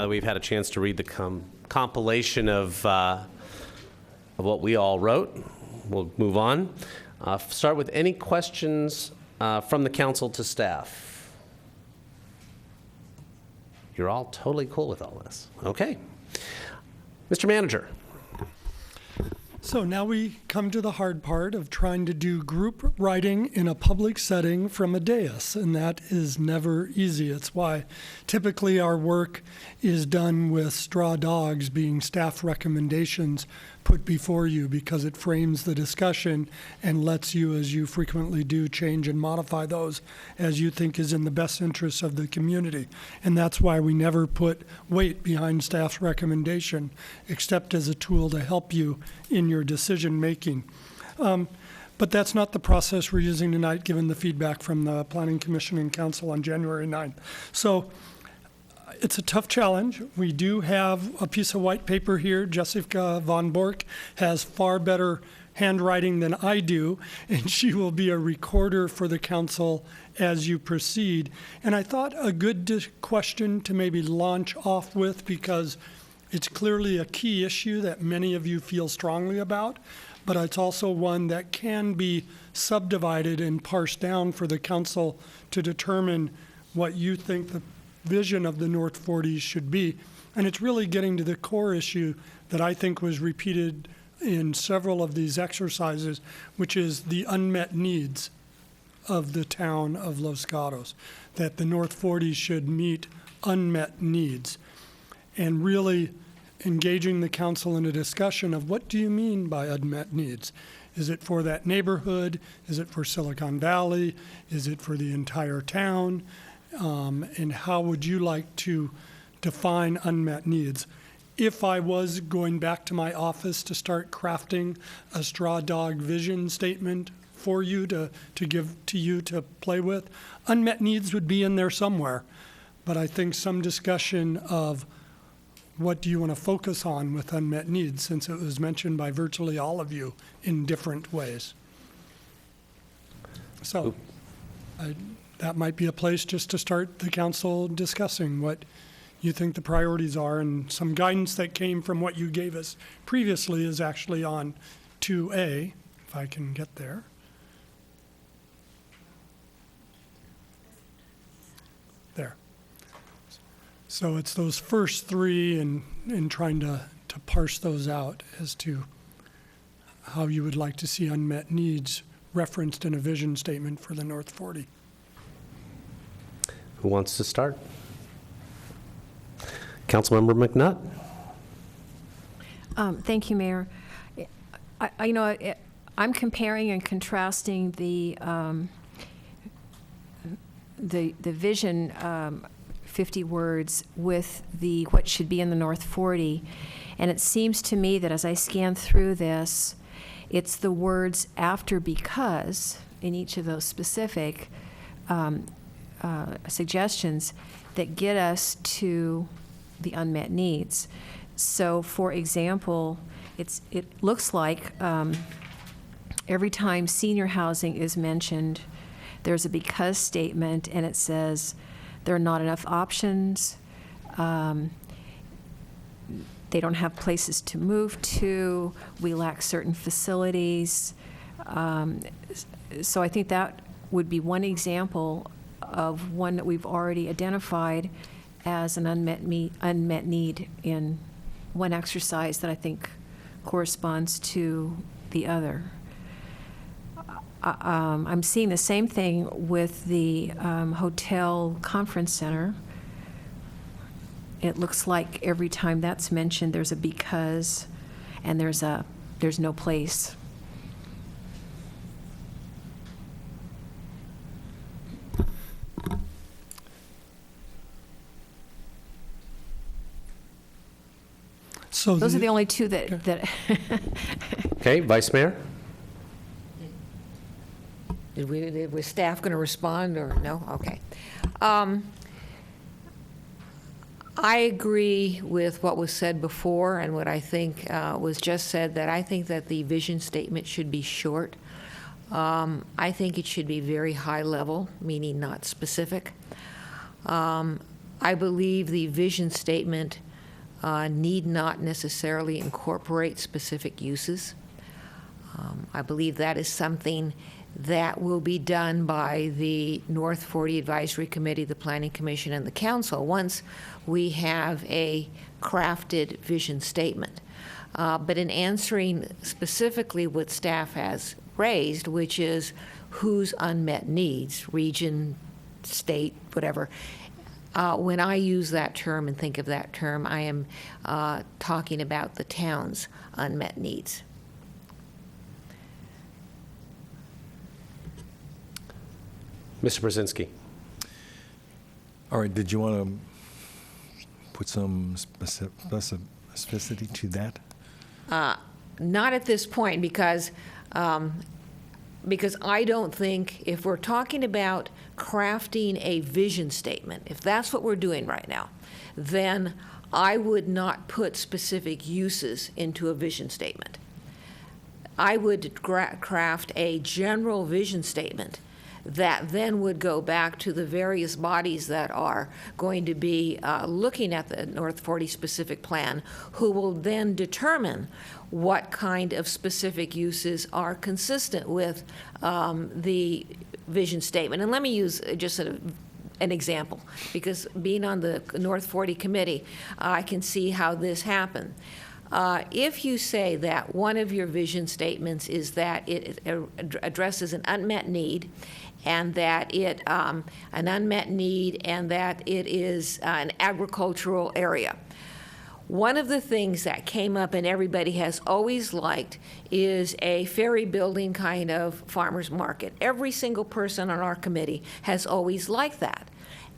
Speaker 1: that we've had a chance to read the compilation of what we all wrote. We'll move on. Start with any questions from the council to staff. You're all totally cool with all this. Okay. Mr. Manager.
Speaker 5: So now we come to the hard part of trying to do group writing in a public setting from a dais, and that is never easy. It's why typically our work is done with straw dogs being staff recommendations put before you, because it frames the discussion and lets you, as you frequently do, change and modify those as you think is in the best interest of the community. And that's why we never put weight behind staff's recommendation, except as a tool to help you in your decision making. But that's not the process we're using tonight, given the feedback from the Planning Commission and Council on January 9th. So it's a tough challenge. We do have a piece of white paper here. Jessica Von Bork has far better handwriting than I do, and she will be a recorder for the council as you proceed. And I thought a good question to maybe launch off with, because it's clearly a key issue that many of you feel strongly about, but it's also one that can be subdivided and parsed down for the council to determine what you think the vision of the North 40s should be. And it's really getting to the core issue that I think was repeated in several of these exercises, which is the unmet needs of the town of Los Gatos, that the North 40s should meet unmet needs, and really engaging the council in a discussion of what do you mean by unmet needs? Is it for that neighborhood? Is it for Silicon Valley? Is it for the entire town? And how would you like to define unmet needs? If I was going back to my office to start crafting a straw dog vision statement for you to give to you to play with, unmet needs would be in there somewhere. But I think some discussion of what do you want to focus on with unmet needs, since it was mentioned by virtually all of you in different ways. So that might be a place just to start the council discussing what you think the priorities are, and some guidance that came from what you gave us previously is actually on 2A, if I can get there. There. So it's those first three and trying to parse those out as to how you would like to see unmet needs referenced in a vision statement for the North 40.
Speaker 1: Who wants to start? Councilmember McNutt.
Speaker 3: Thank you, Mayor. I'm comparing and contrasting the vision 50 words with what should be in the North 40, and it seems to me that as I scan through this, it's the words after because in each of those specific suggestions that get us to the unmet needs. So, for example, it looks like every time senior housing is mentioned, there's a because statement, and it says there are not enough options. They don't have places to move to. We lack certain facilities. So I think that would be one example of one that we've already identified as an unmet need in one exercise that I think corresponds to the other. I'm seeing the same thing with the hotel conference center. It looks like every time that's mentioned, there's a because, and there's no place.
Speaker 5: So
Speaker 3: those are the only two that
Speaker 1: Okay, Vice Mayor?
Speaker 17: Was staff going to respond or no? Okay. I agree with what was said before and what I think was just said, that I think that the vision statement should be short. I think it should be very high level, meaning not specific. I believe the vision statement need not necessarily incorporate specific uses. I believe that is something that will be done by the North 40 Advisory Committee, the Planning Commission, and the Council once we have a crafted vision statement. But in answering specifically what staff has raised, which is whose unmet needs, region, state, whatever, when I use that term and think of that term, I am talking about the town's unmet needs.
Speaker 1: Mr. Brzezinski.
Speaker 16: All right, did you want to put some specificity to that?
Speaker 17: Not at this point, because I don't think, if we're talking about crafting a vision statement, if that's what we're doing right now, then I would not put specific uses into a vision statement. I would craft a general vision statement that then would go back to the various bodies that are going to be looking at the North 40 specific plan, who will then determine what kind of specific uses are consistent with the vision statement. And let me use just an example, because being on the North 40 committee, I can see how this happened. If you say that one of your vision statements is that it addresses an unmet need, and that it an unmet need, and that it is an agricultural area. One of the things that came up and everybody has always liked is a ferry building kind of farmer's market. Every single person on our committee has always liked that.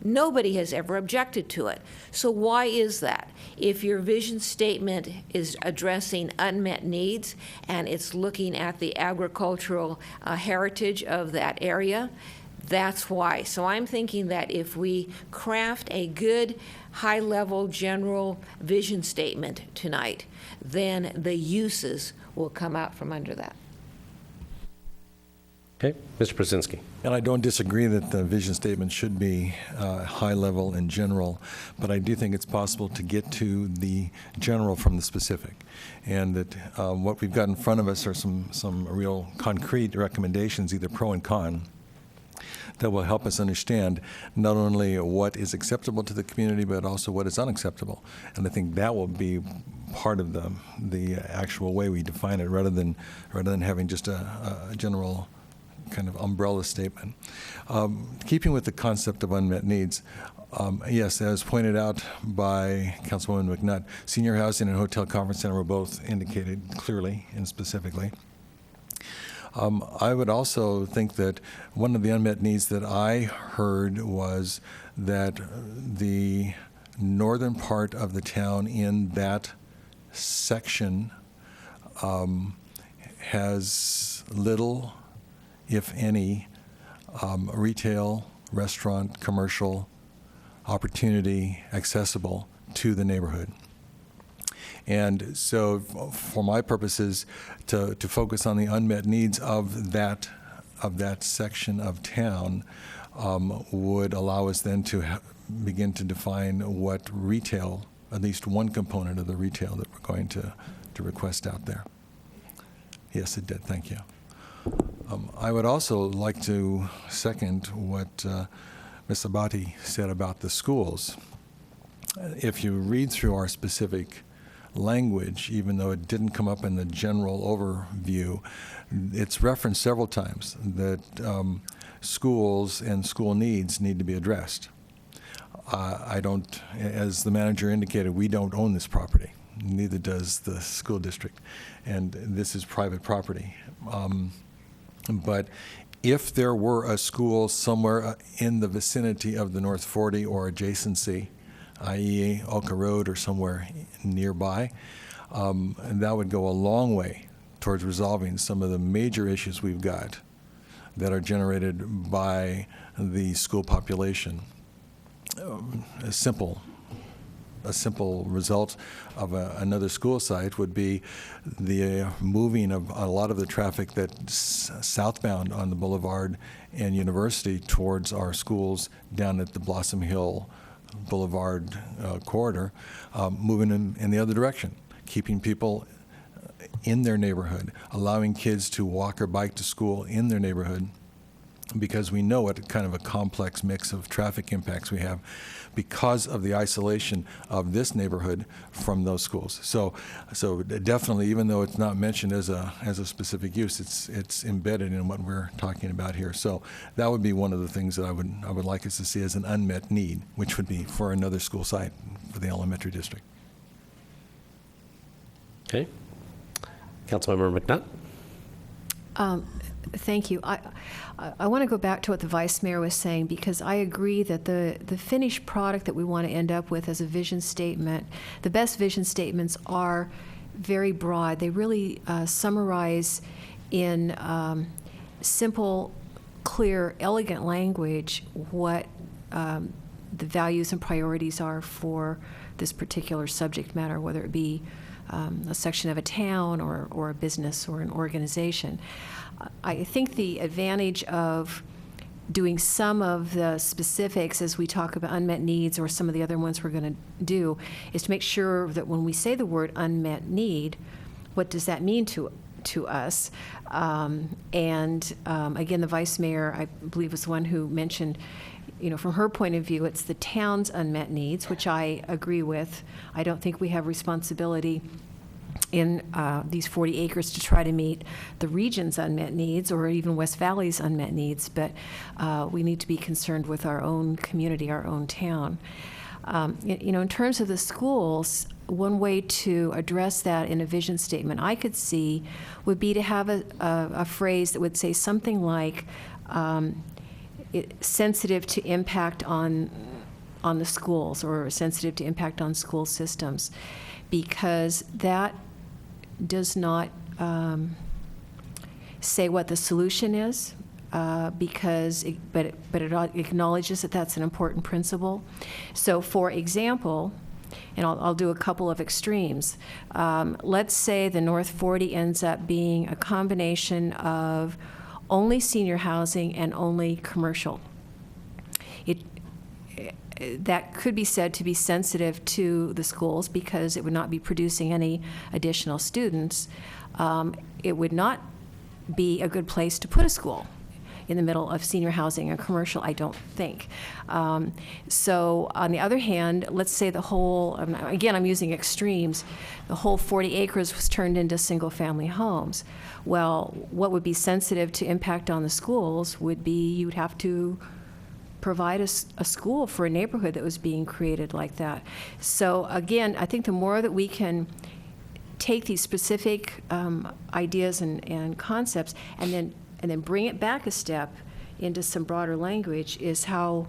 Speaker 17: Nobody has ever objected to it. So why is that? If your vision statement is addressing unmet needs and it's looking at the agricultural heritage of that area, that's why. So I'm thinking that if we craft a good high-level general vision statement tonight, then the uses will come out from under that.
Speaker 1: Okay, Mr. Brzezinski.
Speaker 16: And I don't disagree that the vision statement should be high level and general, but I do think it's possible to get to the general from the specific. And that what we've got in front of us are some real concrete recommendations, either pro and con, that will help us understand not only what is acceptable to the community, but also what is unacceptable. And I think that will be part of the actual way we define it, rather than having just a general kind of umbrella statement. Keeping with the concept of unmet needs, yes, as pointed out by Councilwoman McNutt, senior housing and hotel conference center were both indicated clearly and specifically. I would also think that one of the unmet needs that I heard was that the northern part of the town in that section has little, if any, retail, restaurant, commercial opportunity accessible to the neighborhood. And so for my purposes, to focus on the unmet needs of that section of town would allow us then to begin to define what retail, at least one component of the retail that we're going to request out there. Yes, it did. Thank you. I would also like to second what Ms. Abati said about the schools. If you read through our specific language, even though it didn't come up in the general overview, it's referenced several times that schools and school needs need to be addressed. I don't, as the manager indicated, we don't own this property. Neither does the school district. And this is private property. But if there were a school somewhere in the vicinity of the North 40 or adjacency, i.e. Oka Road or somewhere nearby, and that would go a long way towards resolving some of the major issues we've got that are generated by the school population. A simple result of another school site would be the moving of a lot of the traffic that's southbound on the Boulevard and University towards our schools down at the Blossom Hill Boulevard corridor, moving in the other direction, keeping people in their neighborhood, allowing kids to walk or bike to school in their neighborhood, because we know what kind of a complex mix of traffic impacts we have because of the isolation of this neighborhood from those schools. So definitely, even though it's not mentioned as a specific use, it's embedded in what we're talking about here. So that would be one of the things that I would like us to see as an unmet need, which would be for another school site for the elementary district.
Speaker 1: Okay. Councilmember McNutt?
Speaker 3: Thank you. I want to go back to what the Vice Mayor was saying, because I agree that the finished product that we want to end up with as a vision statement, the best vision statements are very broad. They really summarize in simple, clear, elegant language what the values and priorities are for this particular subject matter, whether it be a section of a town or a business or an organization. I think the advantage of doing some of the specifics as we talk about unmet needs or some of the other ones we're going to do is to make sure that when we say the word unmet need, what does that mean to us? Again, the Vice Mayor, I believe, was the one who mentioned, from her point of view, it's the town's unmet needs, which I agree with. I don't think we have responsibility in these 40 acres to try to meet the region's unmet needs or even West Valley's unmet needs, but we need to be concerned with our own community, our own town. In terms of the schools, one way to address that in a vision statement I could see would be to have a phrase that would say something like sensitive to impact on the schools, or sensitive to impact on school systems, because that does not say what the solution is, but it acknowledges that that's an important principle. So, for example, and I'll do a couple of extremes. Let's say the North 40 ends up being a combination of only senior housing and only commercial. That could be said to be sensitive to the schools because it would not be producing any additional students. It would not be a good place to put a school in the middle of senior housing and commercial, I don't think. So on the other hand, let's say the whole, again, I'm using extremes, the whole 40 acres was turned into single-family homes. Well, what would be sensitive to impact on the schools would be you would have to provide a school for a neighborhood that was being created like that. So again, I think the more that we can take these specific ideas and concepts and then bring it back a step into some broader language is how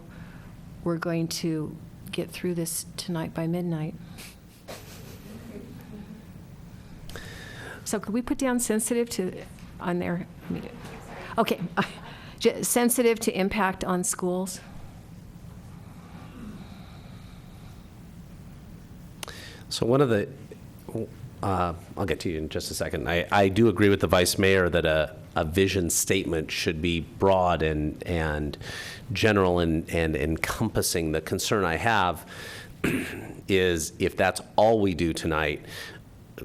Speaker 3: we're going to get through this tonight by midnight. So could we put down sensitive to on there? Okay. Sensitive to impact on schools?
Speaker 1: So one of the, I'll get to you in just a second. I do agree with the Vice Mayor that a vision statement should be broad and general and encompassing. The concern I have is if that's all we do tonight,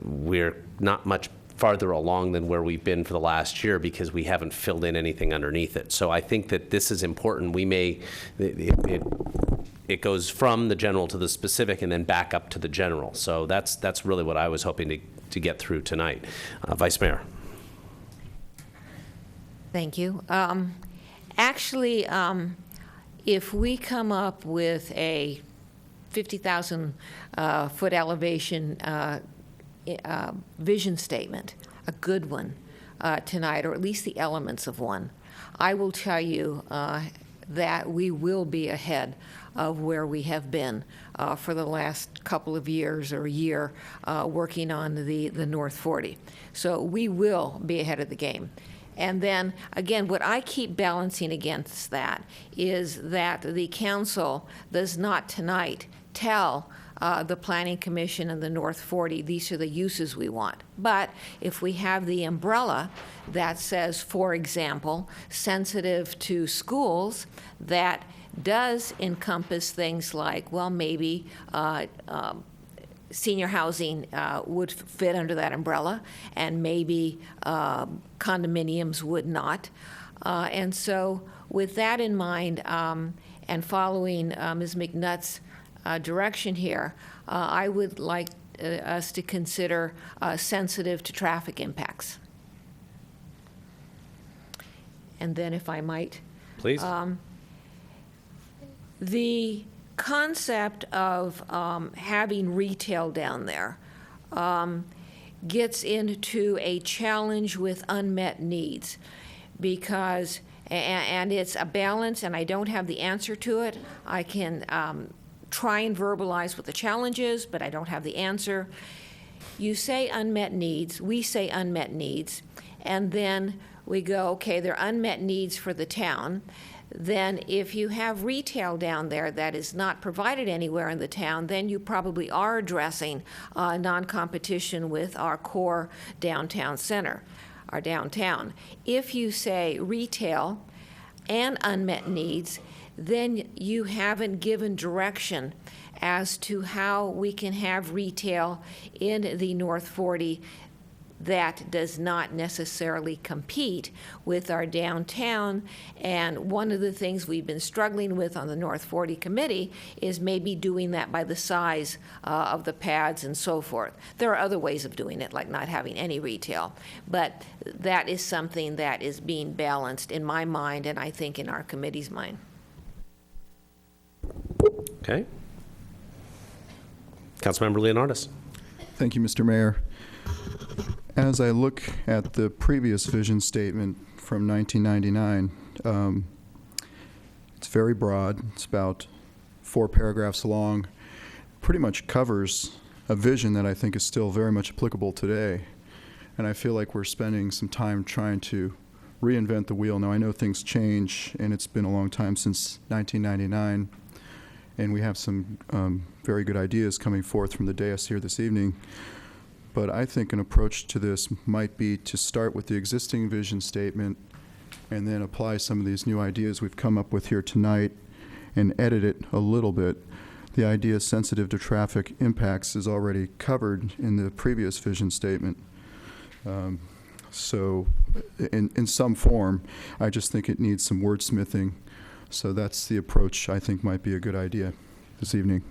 Speaker 1: we're not much farther along than where we've been for the last year because we haven't filled in anything underneath it. So I think that this is important. We may, it goes from the general to the specific and then back up to the general. So that's really what I was hoping to get through tonight. Vice Mayor.
Speaker 17: Thank you. Actually, if we come up with a 50,000 foot elevation vision statement, a good one, tonight, or at least the elements of one, I will tell you that we will be ahead of where we have been for the last couple of years or a year working on the North 40. So we will be ahead of the game. And then, again, what I keep balancing against that is that the council does not tonight tell the Planning Commission and the North 40, these are the uses we want. But if we have the umbrella that says, for example, sensitive to schools, that does encompass things like, well, maybe senior housing would fit under that umbrella, and maybe condominiums would not. And so with that in mind, and following Ms. McNutt's direction here, I would like us to consider sensitive to traffic impacts. And then if I might.
Speaker 1: Please.
Speaker 17: The concept of having retail down there gets into a challenge with unmet needs because, and it's a balance, and I don't have the answer to it. I can try and verbalize what the challenge is, but I don't have the answer. You say unmet needs, we say unmet needs, and then we go, okay, they're unmet needs for the town. Then if you have retail down there that is not provided anywhere in the town, then you probably are addressing non-competition with our core downtown center, our downtown. If you say retail and unmet needs, then you haven't given direction as to how we can have retail in the North 40 that does not necessarily compete with our downtown. And one of the things we've been struggling with on the North 40 committee is maybe doing that by the size of the pads and so forth. There are other ways of doing it, like not having any retail. But that is something that is being balanced in my mind, and I think in our committee's mind.
Speaker 1: Okay. Councilmember Leonardis.
Speaker 18: Thank you, Mr. Mayor. As I look at the previous vision statement from 1999, it's very broad. It's about 4 paragraphs long. Pretty much covers a vision that I think is still very much applicable today. And I feel like we're spending some time trying to reinvent the wheel. Now, I know things change, and it's been a long time since 1999, and we have some very good ideas coming forth from the dais here this evening. But I think an approach to this might be to start with the existing vision statement and then apply some of these new ideas we've come up with here tonight and edit it a little bit. The idea sensitive to traffic impacts is already covered in the previous vision statement. So in some form, I just think it needs some wordsmithing. So that's the approach I think might be a good idea this evening.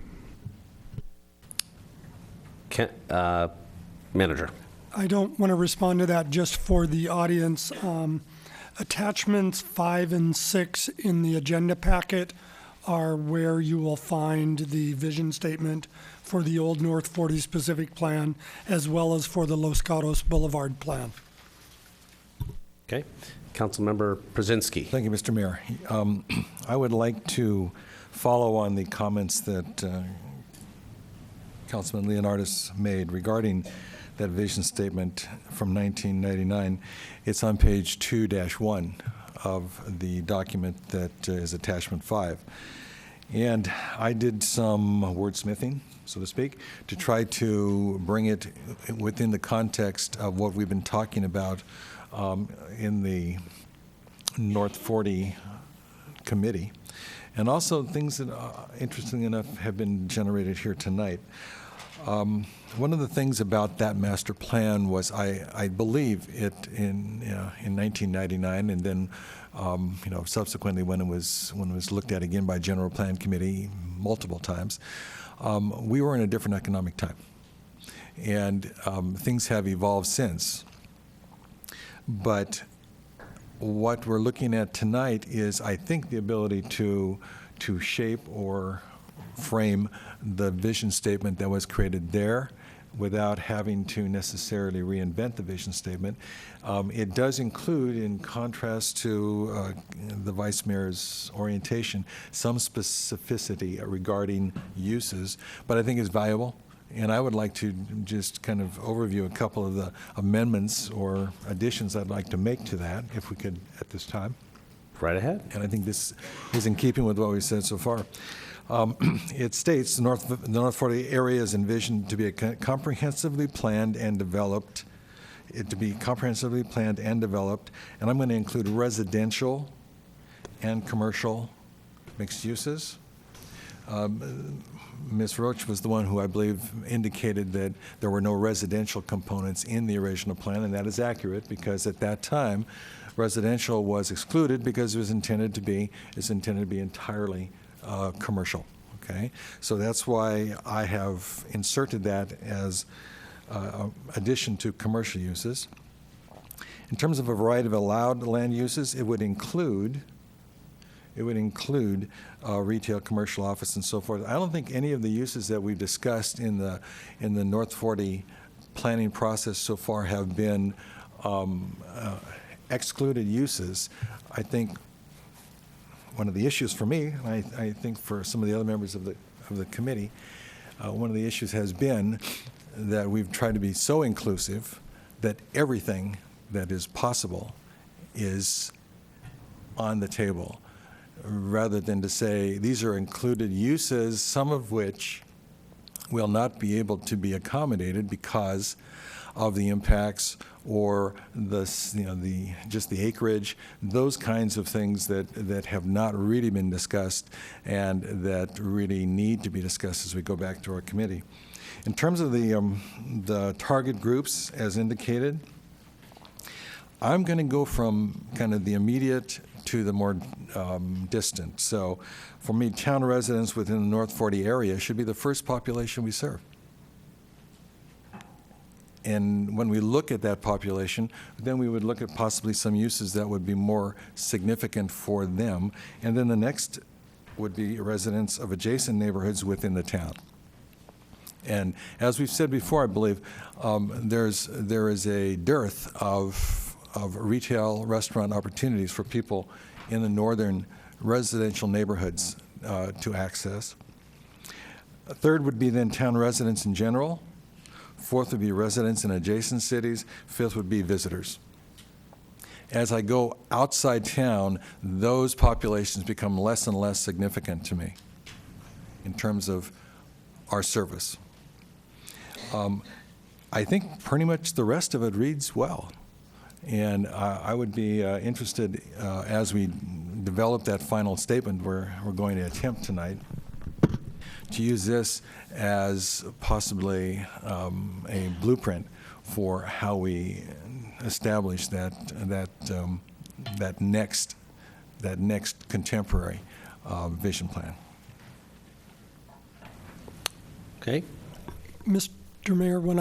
Speaker 1: Manager.
Speaker 5: I don't want to respond to that just for the audience. Attachments 5 and 6 in the agenda packet are where you will find the vision statement for the old North 40 specific plan, as well as for the Los Gatos Boulevard plan.
Speaker 1: Okay. Councilmember Brzezinski.
Speaker 16: Thank you, Mr. Mayor. I would like to follow on the comments that Councilman Leonardis made regarding that vision statement from 1999. It's on page 2-1 of the document that is attachment 5. And I did some wordsmithing, so to speak, to try to bring it within the context of what we've been talking about in the North 40 committee. And also things that, interestingly enough, have been generated here tonight. One of the things about that master plan was I believe it in 1999, and then subsequently when it was looked at again by General Plan Committee multiple times, we were in a different economic time, and things have evolved since. But what we're looking at tonight is, I think, the ability to shape or frame the vision statement that was created there without having to necessarily reinvent the vision statement. It does include, in contrast to the Vice Mayor's orientation, some specificity regarding uses, but I think it's valuable. And I would like to just kind of overview a couple of the amendments or additions I'd like to make to that, if we could at this time.
Speaker 1: Right ahead.
Speaker 16: And I think this is in keeping with what we've said so far. It states the North 40 area is envisioned to be comprehensively planned and developed. And I'm going to include residential and commercial mixed uses. Ms. Roach was the one who I believe indicated that there were no residential components in the original plan, and that is accurate because at that time, residential was excluded because it was intended to be entirely commercial. Okay, so that's why I have inserted that as addition to commercial uses. In terms of a variety of allowed land uses, it would include retail, commercial, office, and so forth. I don't think any of the uses that we've discussed in the North 40 planning process so far have been excluded uses. I think one of the issues for me, and I think for some of the other members of the committee, one of the issues has been that we've tried to be so inclusive that everything that is possible is on the table, rather than to say these are included uses, some of which will not be able to be accommodated because of the impacts or just the acreage, those kinds of things that have not really been discussed and that really need to be discussed as we go back to our committee. In terms of the target groups, as indicated, I'm going to go from kind of the immediate to the more distant. So for me, town residents within the North 40 area should be the first population we serve. And when we look at that population, then we would look at possibly some uses that would be more significant for them. And then the next would be residents of adjacent neighborhoods within the town. And as we've said before, I believe, there is a dearth of retail restaurant opportunities for people in the northern residential neighborhoods to access. A third would be then town residents in general. Fourth would be residents in adjacent cities. Fifth would be visitors. As I go outside town, those populations become less and less significant to me in terms of our service. I think pretty much the rest of it reads well. And I would be interested as we develop that final statement we're going to attempt tonight to use this as possibly a blueprint for how we establish that next contemporary vision plan.
Speaker 1: Okay.
Speaker 5: Mr. Mayor, when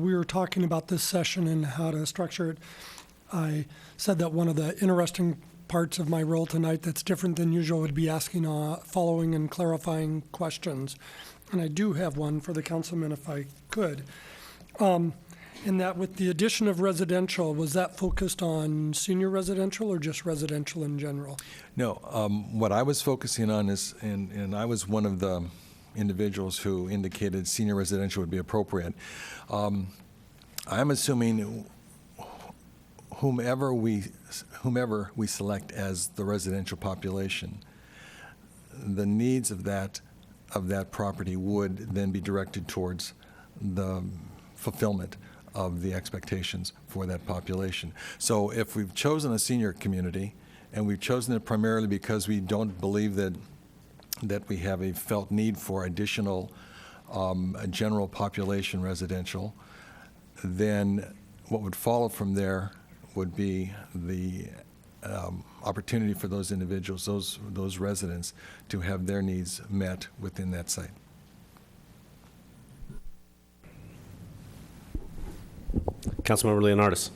Speaker 5: we were talking about this session and how to structure it, I said that one of the interesting parts of my role tonight that's different than usual would be asking following and clarifying questions. And I do have one for the councilman if I could. In that with the addition of residential, was that focused on senior residential or just residential in general?
Speaker 16: No, what I was focusing on is, and I was one of the individuals who indicated senior residential would be appropriate. I'm assuming whomever we select as the residential population, the needs of that property would then be directed towards the fulfillment of the expectations for that population. So if we've chosen a senior community, and we've chosen it primarily because we don't believe that we have a felt need for additional general population residential, then what would follow from there would be the opportunity for those individuals, those residents, to have their needs met within that site.
Speaker 1: Councilmember Leonardis.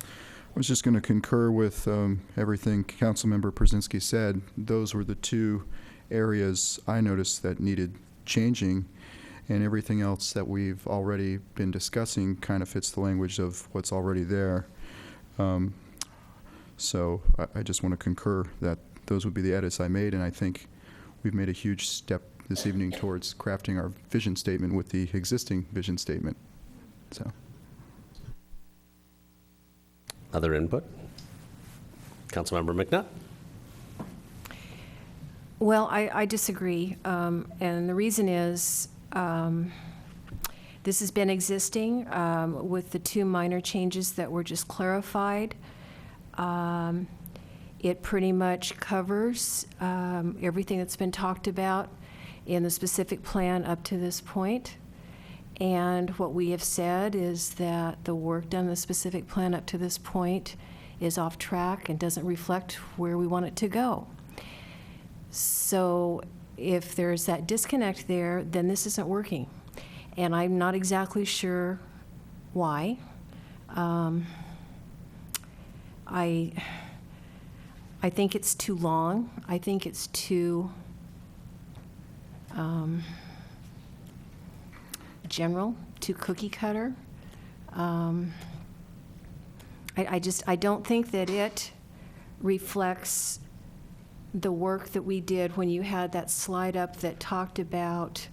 Speaker 18: I was just going to concur with everything Councilmember Przinski said. Those were the two areas I noticed that needed changing, and everything else that we've already been discussing kind of fits the language of what's already there. So I just want to concur that those would be the edits I made, and I think we've made a huge step this evening towards crafting our vision statement with the existing vision statement. So.
Speaker 1: Other input? Councilmember McNutt?
Speaker 3: Well, I disagree, and the reason is this has been existing with the two minor changes that were just clarified. It pretty much covers everything that's been talked about in the specific plan up to this point. And what we have said is that the work done in the specific plan up to this point is off track and doesn't reflect where we want it to go. So if there's that disconnect there, then this isn't working. And I'm not exactly sure why. I think it's too long. I think it's too general, too cookie cutter. I don't think that it reflects the work that we did when you had that slide up that talked about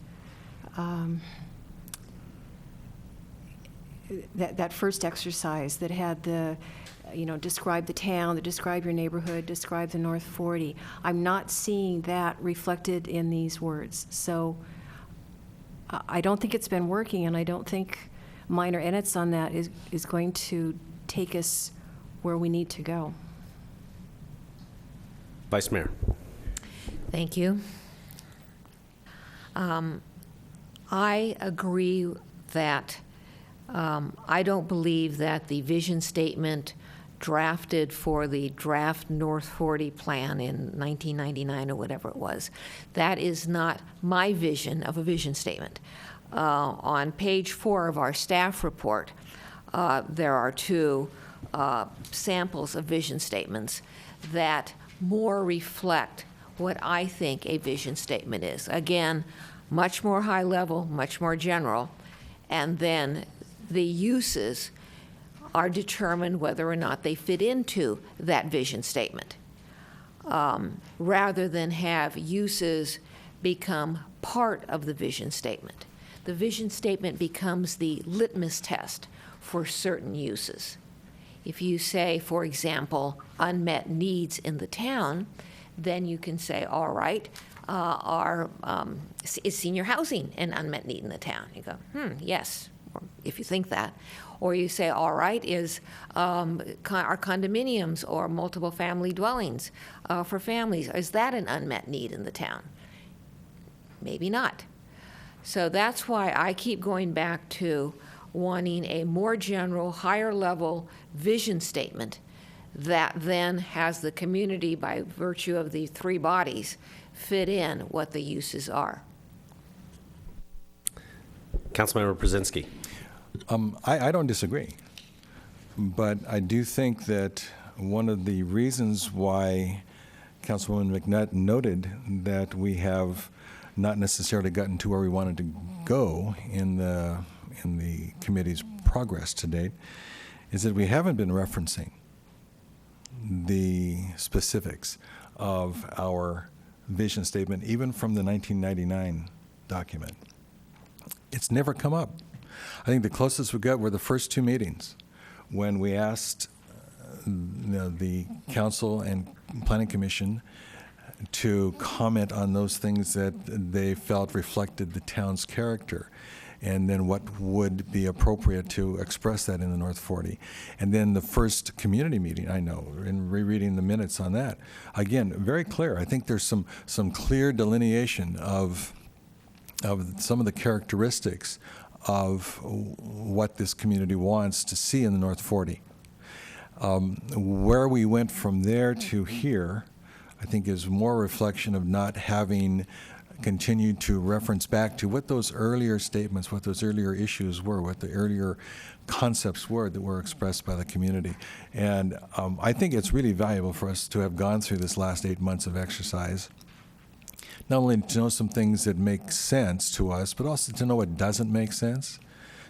Speaker 3: that first exercise that had the, describe the town, describe your neighborhood, describe the North 40. I'm not seeing that reflected in these words. So I don't think it's been working, and I don't think minor edits on that is going to take us where we need to go.
Speaker 1: Vice Mayor.
Speaker 17: Thank you. I agree that I don't believe that the vision statement drafted for the draft North 40 plan in 1999 or whatever it was, that is not my vision of a vision statement. On page 4 of our staff report, there are 2 samples of vision statements that more reflect what I think a vision statement is. Again, much more high level, much more general, and then the uses are determined whether or not they fit into that vision statement, rather than have uses become part of the vision statement. The vision statement becomes the litmus test for certain uses. If you say, for example, unmet needs in the town, then you can say, all right, is senior housing an unmet need in the town? You go, yes, or if you think that. Or you say, all right, are condominiums or multiple family dwellings for families, is that an unmet need in the town? Maybe not. So that's why I keep going back to wanting a more general, higher level vision statement that then has the community, by virtue of the 3 bodies, fit in what the uses are.
Speaker 1: Councilmember Brzezinski.
Speaker 16: I don't disagree, but I do think that one of the reasons why Councilwoman McNutt noted that we have not necessarily gotten to where we wanted to go in the committee's progress to date is that we haven't been referencing the specifics of our vision statement, even from the 1999 document. It's never come up. I think the closest we got were the first 2 meetings when we asked the council and planning commission to comment on those things that they felt reflected the town's character, and then what would be appropriate to express that in the North 40. And then the first community meeting, I know, in rereading the minutes on that, again, very clear. I think there's some clear delineation of some of the characteristics of what this community wants to see in the North 40. Where we went from there to here, I think, is more a reflection of not having continued to reference back to what those earlier statements, what those earlier issues were, what the earlier concepts were that were expressed by the community. And I think it's really valuable for us to have gone through this last 8 months of exercise, not only to know some things that make sense to us, but also to know what doesn't make sense,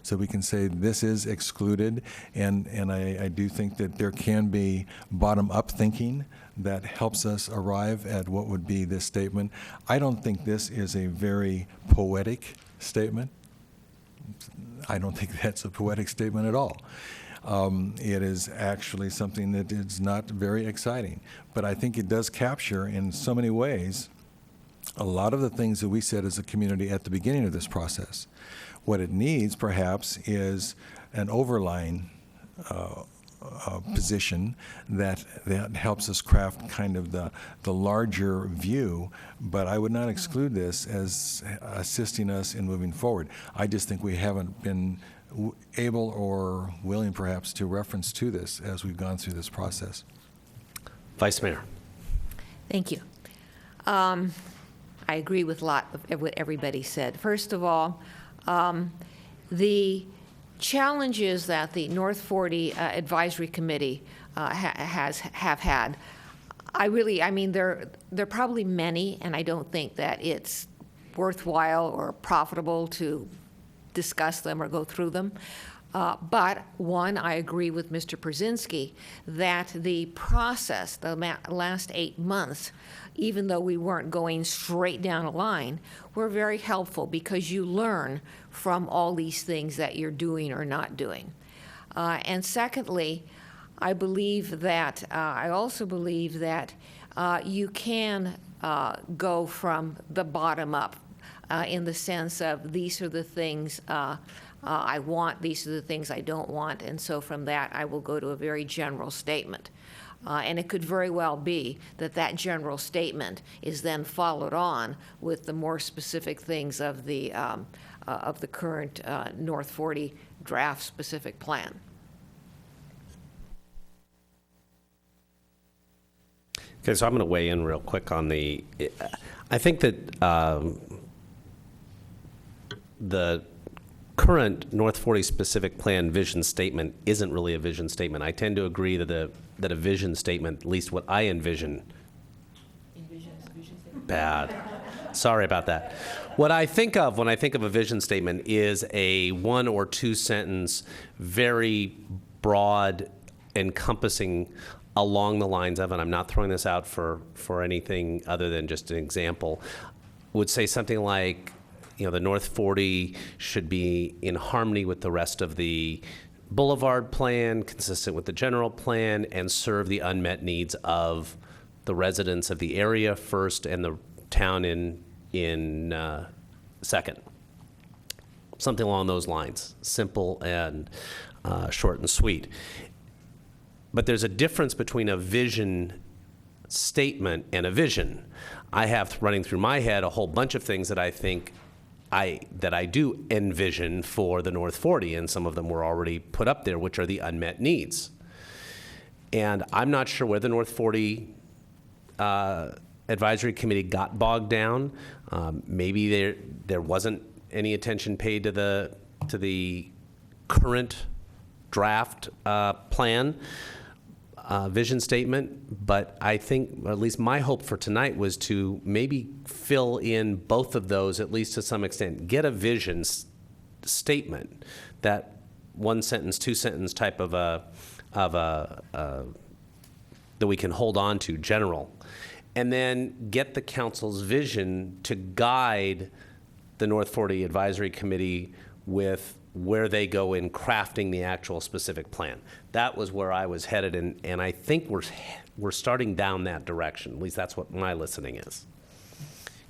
Speaker 16: so we can say this is excluded. And I do think that there can be bottom-up thinking that helps us arrive at what would be this statement. I don't think this is a very poetic statement. I don't think that's a poetic statement at all. It is actually something that is not very exciting, but I think it does capture in so many ways a lot of the things that we said as a community at the beginning of this process. What it needs, perhaps, is an overlying position that helps us craft kind of the larger view, but I would not exclude this as assisting us in moving forward. I just think we haven't been able or willing perhaps to reference to this as we've gone through this process.
Speaker 1: Vice Mayor.
Speaker 17: Thank you. I agree with a lot of what everybody said. First of all, the challenges that the North 40 Advisory Committee have had, I mean, there are probably many, and I don't think that it's worthwhile or profitable to discuss them or go through them. But one, I agree with Mr. Brzezinski that the process, the last 8 months, even though we weren't going straight down a line, were very helpful because you learn from all these things that you're doing or not doing. And secondly, I also believe that you can go from the bottom up in the sense of these are the things I want, these are the things I don't want, and so from that I will go to a very general statement. And it could very well be that that general statement is then followed on with the more specific things of the current North 40 draft specific plan.
Speaker 1: Okay, so I'm going to weigh in real quick on I think that the current North 40 specific plan vision statement isn't really a vision statement. I tend to agree that a vision statement, at least what I envision, bad. Sorry about that. What I think of when I think of a vision statement is a 1 or 2 sentence, very broad, encompassing along the lines of, and I'm not throwing this out for anything other than just an example, would say something like, the North 40 should be in harmony with the rest of the Boulevard plan, consistent with the general plan, and serve the unmet needs of the residents of the area first and the town in second. Something along those lines, simple and short and sweet. But there's a difference between a vision statement and a vision. I have running through my head a whole bunch of things that I think that I do envision for the North 40, and some of them were already put up there, which are the unmet needs. And I'm not sure where the North 40 Advisory Committee got bogged down. Maybe there wasn't any attention paid to the current draft plan vision statement, but I think, or at least my hope for tonight, was to maybe fill in both of those, at least to some extent. Get a vision statement, that 1 sentence, 2 sentence type of that we can hold on to, general, and then get the council's vision to guide the North 40 Advisory Committee with where they go in crafting the actual specific plan. That was where I was headed, and I think we're starting down that direction. At least that's what my listening is.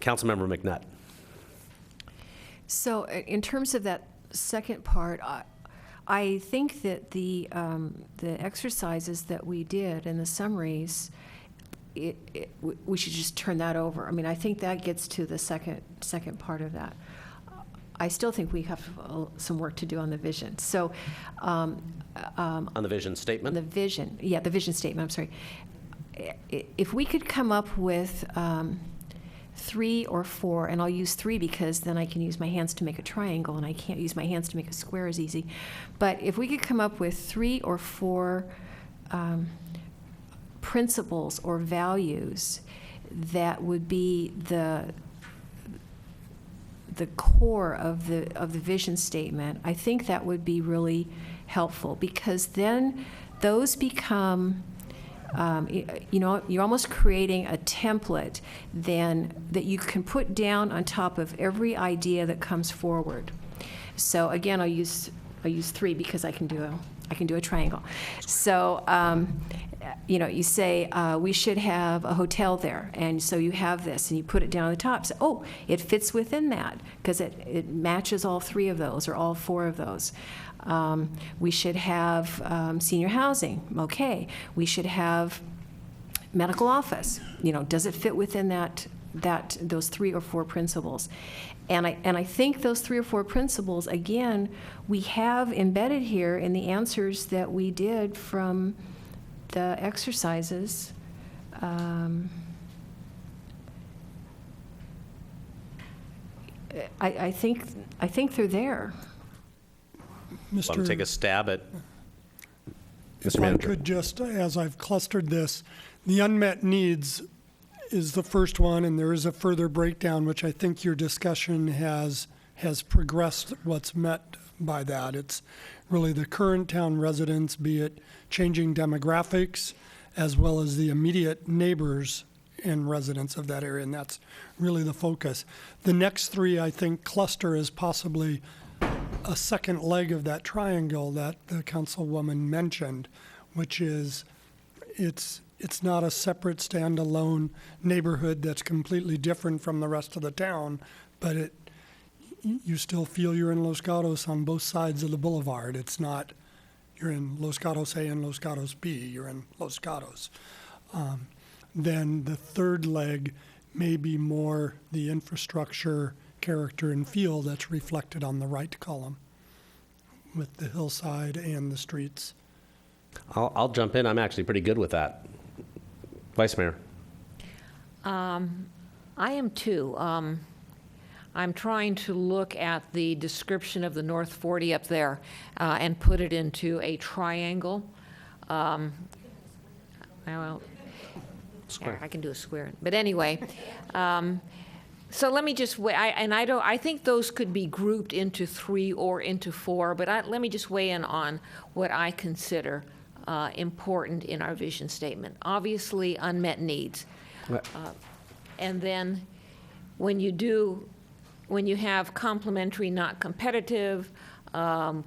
Speaker 1: Councilmember McNutt.
Speaker 3: So in terms of that second part, I think that the exercises that we did and the summaries, we should just turn that over. I mean, I think that gets to the second part of that. I still think we have some work to do on the vision. So,
Speaker 1: on the vision statement?
Speaker 3: The vision statement, I'm sorry. If we could come up with 3 or 4, and I'll use 3 because then I can use my hands to make a triangle, and I can't use my hands to make a square as easy. But if we could come up with 3 or 4 principles or values that would be the core of the vision statement, I think that would be really helpful, because then those become, you're almost creating a template then that you can put down on top of every idea that comes forward. So again, I'll use 3 because I can do a triangle. So you say, we should have a hotel there, and so you have this, and you put it down at the top. So, oh, it fits within that, because it matches all 3 of those, or all 4 of those. We should have senior housing. Okay. We should have medical office. Does it fit within those 3 or 4 principles? And I think those 3 or 4 principles, again, we have embedded here in the answers that we did from the exercises. I think they're there.
Speaker 1: Want to take a stab at
Speaker 5: If
Speaker 1: Mr.
Speaker 5: I
Speaker 1: Manager?
Speaker 5: could just, as I've clustered this, the unmet needs is the first one, and there is a further breakdown, which I think your discussion has progressed what's met by that. It's really the current town residents, be it changing demographics, as well as the immediate neighbors and residents of that area, and that's really the focus. The next 3, I think, cluster as possibly a second leg of that triangle that the councilwoman mentioned, which is it's not a separate standalone neighborhood that's completely different from the rest of the town, but you still feel you're in Los Gatos on both sides of the boulevard. It's not you're in Los Gatos A and Los Gatos B, you're in Los Gatos. Then the third leg may be more the infrastructure, character, and feel that's reflected on the right column with the hillside and the streets.
Speaker 1: I'll jump in. I'm actually pretty good with that. Vice Mayor.
Speaker 17: I am too. I'm trying to look at the description of the North 40 up there and put it into a triangle. Well,
Speaker 1: Square.
Speaker 17: I can do a square. But anyway, so let me just weigh. I think those could be grouped into 3 or into 4. But let me just weigh in on what I consider important in our vision statement. Obviously, unmet needs, and then when you have complementary, not competitive,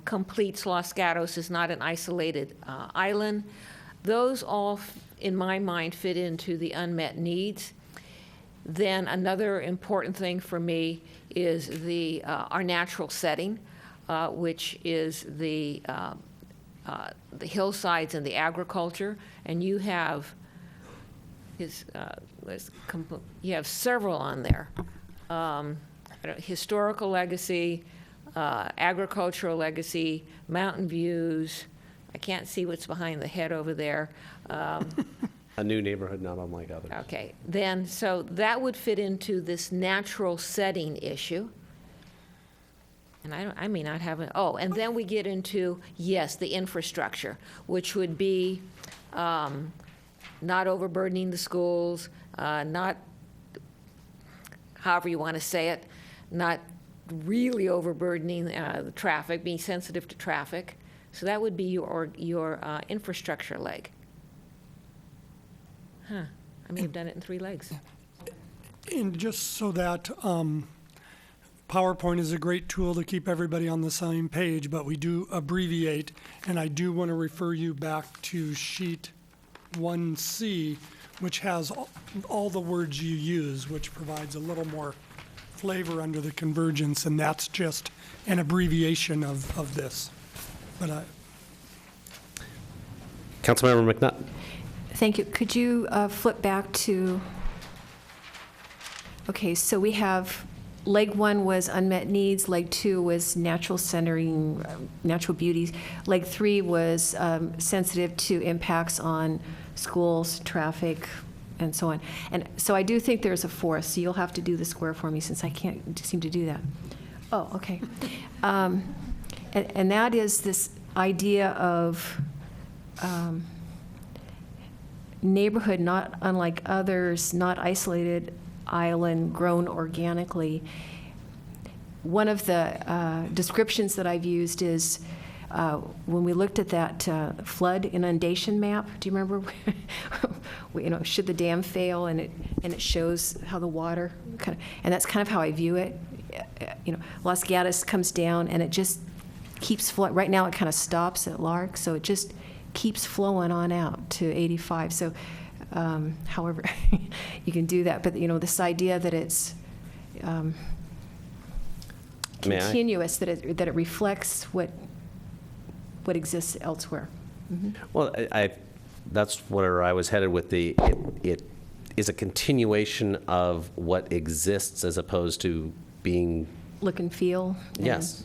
Speaker 17: completes Los Gatos is not an isolated island. Those all, in my mind, fit into the unmet needs. Then another important thing for me is our natural setting, which is the hillsides and the agriculture, and you have you have several on there. Historical legacy, agricultural legacy, mountain views. I can't see what's behind the head over there.
Speaker 1: A new neighborhood, not unlike others.
Speaker 17: Okay, then, so that would fit into this natural setting issue. And I may not have and then we get into, yes, the infrastructure, which would be not overburdening the schools, not, however you want to say it, not really overburdening the traffic, being sensitive to traffic. So that would be your infrastructure leg. Huh, I may have done it in 3 legs.
Speaker 5: And just so that PowerPoint is a great tool to keep everybody on the same page, but we do abbreviate, and I do want to refer you back to sheet 1C, which has all the words you use, which provides a little more flavor under the convergence, and that's just an abbreviation of this. But
Speaker 1: Councilmember McNutt.
Speaker 3: Thank you. Could you flip back to, okay, so we have leg 1 was unmet needs, leg 2 was natural centering, natural beauties, leg 3 was sensitive to impacts on schools, traffic, and so on. And so I do think there's a 4th, so you'll have to do the square for me since I can't seem to do that. Oh, okay. And that is this idea of neighborhood not unlike others, not isolated island, grown organically. One of the descriptions that I've used is when we looked at that flood inundation map. Do you remember? Should the dam fail, and it shows how the water and that's kind of how I view it. Los Gatos comes down and it just keeps flowing. Right now it kind of stops at Lark, so it just keeps flowing on out to 85. So however you can do that, but this idea that it's continuous, that it reflects what exists elsewhere. Mm-hmm.
Speaker 1: Well, that's where I was headed with it is a continuation of what exists as opposed to being.
Speaker 3: Look and feel.
Speaker 1: Yes.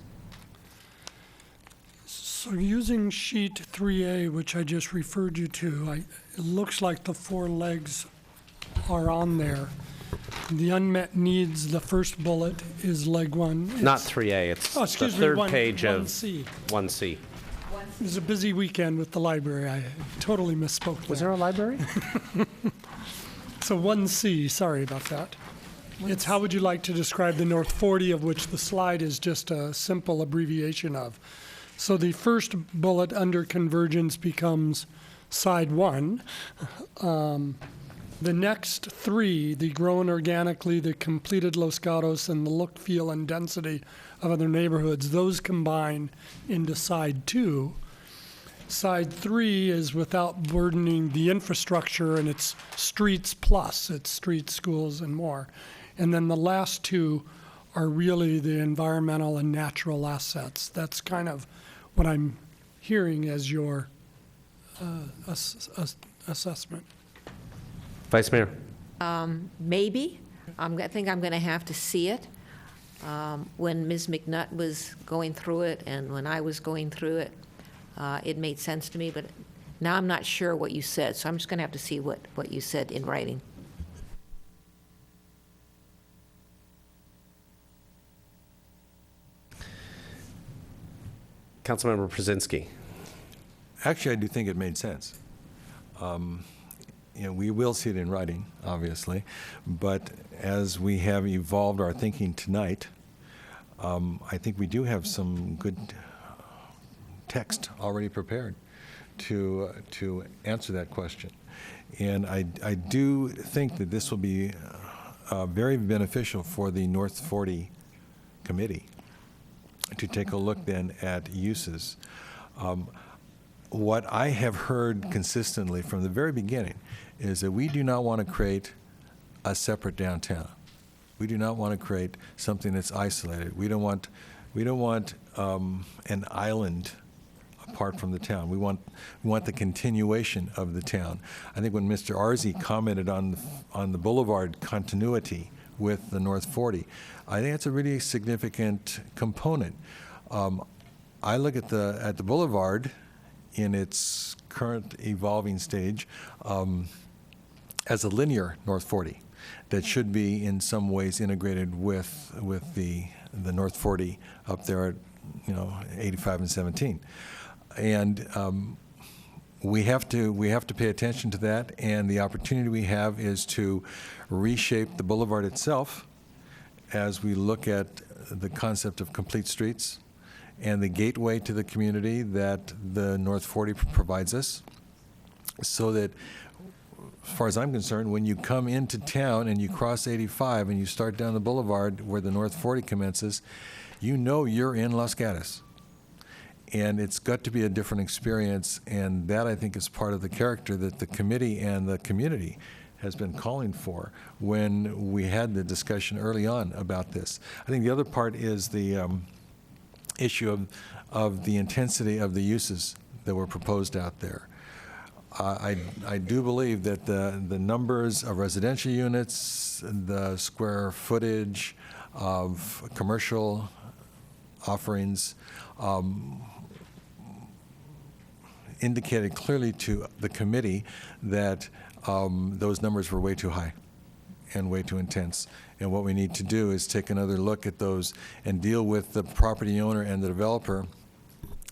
Speaker 5: So using sheet 3A, which I just referred you to, it looks like the 4 legs are on there. The unmet needs, the first bullet is leg 1.
Speaker 1: Not 3A, it's the third page of
Speaker 5: 1C.
Speaker 1: 1C.
Speaker 5: It was a busy weekend with the library. I totally misspoke.
Speaker 1: Was there a library?
Speaker 5: So 1C, sorry about that. It's how would you like to describe the North 40, of which the slide is just a simple abbreviation of. So the first bullet under convergence becomes side 1. The next 3, the grown organically, the completed Los Gatos, and the look, feel, and density of other neighborhoods, those combine into side 2. Side 3 is without burdening the infrastructure, and it's streets plus, it's streets, schools, and more. And then the last 2 are really the environmental and natural assets. That's kind of what I'm hearing as your assessment.
Speaker 1: Vice Mayor.
Speaker 17: Maybe. I think I'm going to have to see it. When Ms. McNutt was going through it and when I was going through it, it made sense to me, but now I'm not sure what you said, so I'm just going to have to see what you said in writing.
Speaker 1: Councilmember Brzezinski.
Speaker 16: Actually, I do think it made sense. We will see it in writing, obviously, but as we have evolved our thinking tonight, I think we do have some good text already prepared to answer that question. And I do think that this will be very beneficial for the North 40 Committee to take a look then at uses. What I have heard consistently from the very beginning is that we do not want to create a separate downtown. We do not want to create something that's isolated. We don't want an island apart from the town. We want the continuation of the town. I think when Mr. Arzi commented on the boulevard continuity with the North 40, I think that's a really significant component. I look at the boulevard in its current evolving stage as a linear North 40 that should be in some ways integrated with the North 40 up there at 85 and 17. And we have to pay attention to that, and the opportunity we have is to reshape the boulevard itself as we look at the concept of complete streets and the gateway to the community that the North 40 provides us, so that, as far as I'm concerned, when you come into town and you cross 85 and you start down the boulevard where the North 40 commences, you know you're in Los Gatos. And it's got to be a different experience, and that, I think, is part of the character that the committee and the community has been calling for when we had the discussion early on about this. I think the other part is the issue of the intensity of the uses that were proposed out there. I do believe that the numbers of residential units, the square footage of commercial offerings indicated clearly to the committee that those numbers were way too high and way too intense. And what we need to do is take another look at those and deal with the property owner and the developer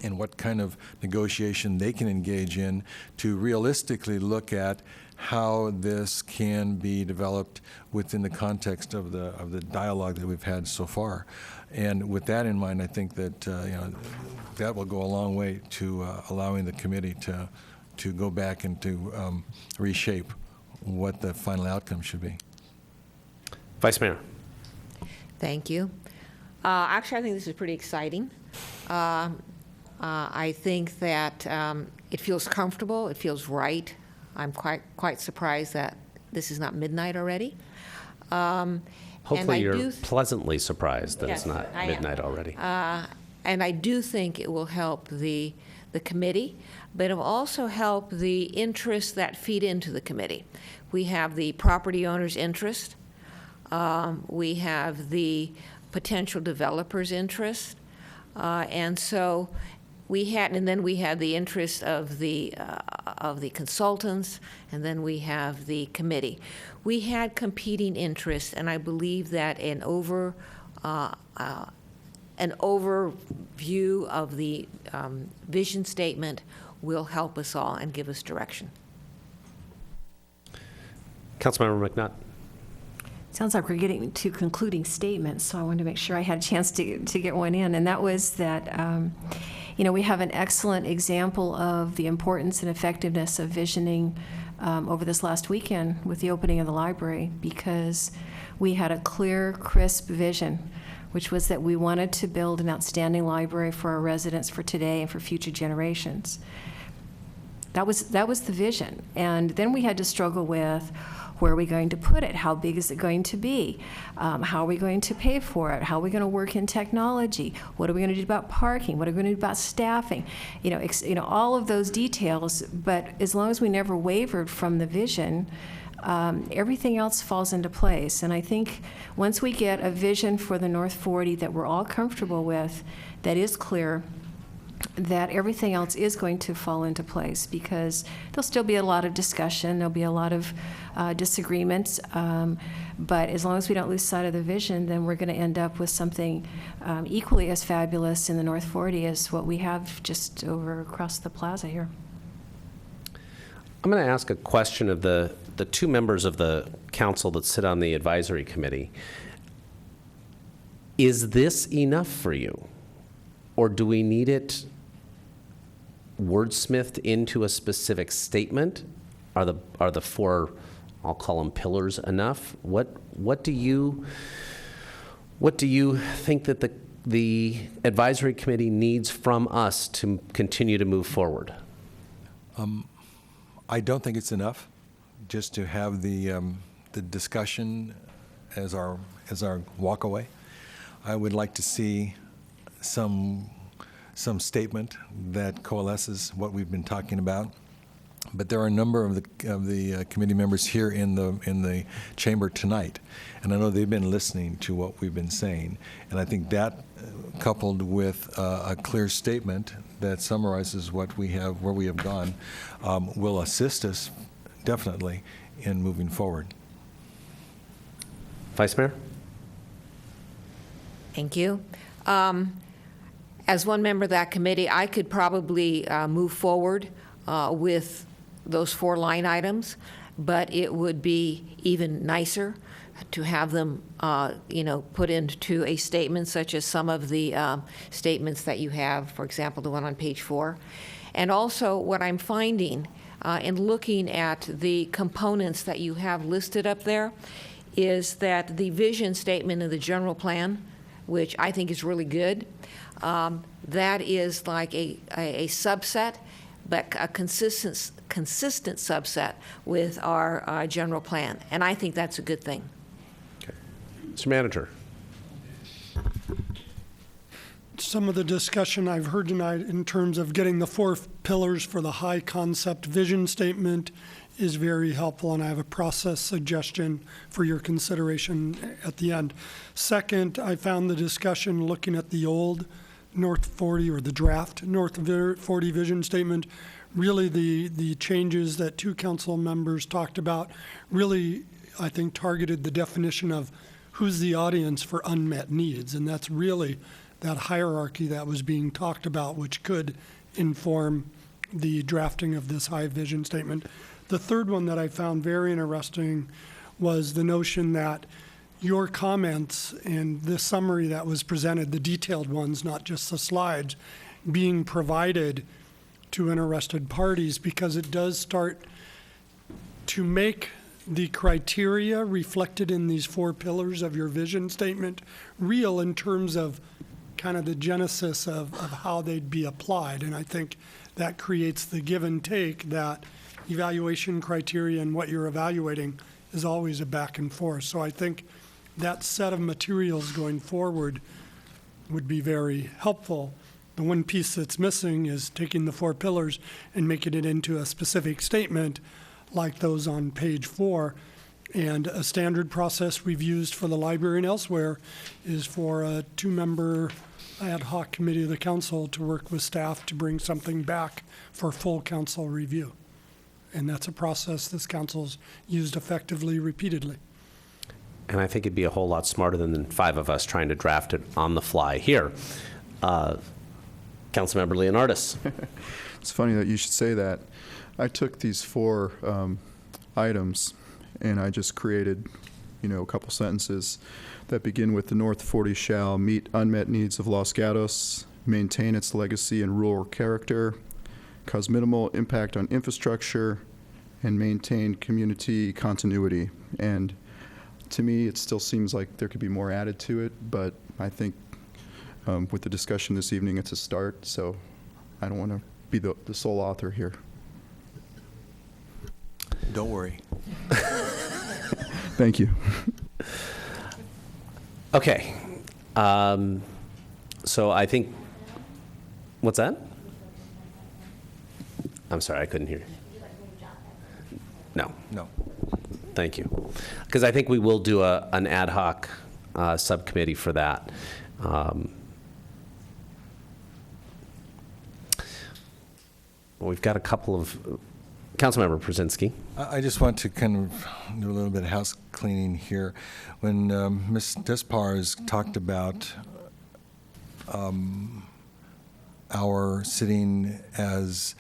Speaker 16: and what kind of negotiation they can engage in to realistically look at how this can be developed within the context of the dialogue that we've had so far. And with that in mind, I think that that will go a long way to allowing the committee to go back and to reshape what the final outcome should be.
Speaker 1: Vice Mayor.
Speaker 17: Thank you. Actually, I think this is pretty exciting. I think that It feels comfortable, it feels right. I'm quite surprised that this is not midnight already.
Speaker 1: Hopefully you're pleasantly surprised that
Speaker 17: Yes,
Speaker 1: it's not
Speaker 17: I am.
Speaker 1: midnight already.
Speaker 17: And I do think it will help the committee, but it will also help the interests that feed into the committee. We have the property owner's interest. We have the potential developer's interest. And so and then we have the interest of the consultants, and then we have the committee. We had competing interests, and I believe that an overview of the vision statement will help us all and give us direction.
Speaker 1: Councilmember McNutt.
Speaker 3: Sounds like we're getting to concluding statements, so I wanted to make sure I had a chance to get one in, and that was that, we have an excellent example of the importance and effectiveness of visioning over this last weekend with the opening of the library, because we had a clear, crisp vision, which was that we wanted to build an outstanding library for our residents for today and for future generations. That was the vision. And then we had to struggle with, where are we going to put it? How big is it going to be? How are we going to pay for it? How are we going to work in technology? What are we going to do about parking? What are we going to do about staffing? All of those details. But as long as we never wavered from the vision, everything else falls into place. And I think once we get a vision for the North 40 that we're all comfortable with, that is clear, that everything else is going to fall into place, because there'll still be a lot of discussion, there'll be a lot of disagreements, but as long as we don't lose sight of the vision, then we're going to end up with something equally as fabulous in the North 40 as what we have just over across the plaza here.
Speaker 1: I'm going to ask a question of the two members of the council that sit on the advisory committee. Is this enough for you? Or do we need it wordsmithed into a specific statement? Are the four, I'll call them pillars, enough? What do you think that the advisory committee needs from us to continue to move forward?
Speaker 16: I don't think it's enough just to have the discussion as our walkaway. I would like to see some statement that coalesces what we've been talking about. But there are a number of the committee members here in the chamber tonight, and I know they've been listening to what we've been saying. And I think that, coupled with a clear statement that summarizes where we have gone, will assist us definitely in moving forward.
Speaker 1: Vice Mayor?
Speaker 17: Thank you. As one member of that committee, I could probably move forward with those 4 line items, but it would be even nicer to have them, put into a statement, such as some of the statements that you have, for example, the one on page 4. And also, what I'm finding in looking at the components that you have listed up there is that the vision statement of the general plan, which I think is really good, that is like a subset, but a consistent subset with our general plan. And I think that's a good thing.
Speaker 1: Okay. Mr. Manager.
Speaker 5: Some of the discussion I've heard tonight in terms of getting the 4 pillars for the high concept vision statement is very helpful, and I have a process suggestion for your consideration at the end. Second, I found the discussion looking at the old North 40 or the draft North 40 vision statement, really the changes that 2 council members talked about really, I think, targeted the definition of who's the audience for unmet needs, and that's really that hierarchy that was being talked about, which could inform the drafting of this high vision statement. The third one that I found very interesting was the notion that your comments and the summary that was presented, the detailed ones, not just the slides, being provided to interested parties, because it does start to make the criteria reflected in these 4 pillars of your vision statement real in terms of kind of the genesis of how they'd be applied. And I think that creates the give and take that evaluation criteria and what you're evaluating is always a back and forth. So I think that set of materials going forward would be very helpful. The one piece that's missing is taking the 4 pillars and making it into a specific statement like those on page 4. And a standard process we've used for the library and elsewhere is for a 2-member ad hoc committee of the council to work with staff to bring something back for full council review. And that's a process this council's used effectively repeatedly.
Speaker 1: And I think it'd be a whole lot smarter than 5 of us trying to draft it on the fly here. Councilmember Leonardis.
Speaker 18: It's funny that you should say that. I took these 4 items and I just created, a couple sentences that begin with the North 40 shall meet unmet needs of Los Gatos, maintain its legacy and rural character, cause minimal impact on infrastructure, and maintain community continuity. And to me, it still seems like there could be more added to it, but I think with the discussion this evening, it's a start, so I don't want to be the sole author here.
Speaker 16: Don't worry.
Speaker 18: Thank you.
Speaker 1: Okay. So I think, what's that? I'm sorry, I couldn't hear you. No.
Speaker 16: No.
Speaker 1: Thank you. Because I think we will do an ad hoc subcommittee for that. We've got a couple of, Councilmember Brzezinski.
Speaker 16: I just want to kind of do a little bit of house cleaning here. When Ms. Despars talked about our sitting as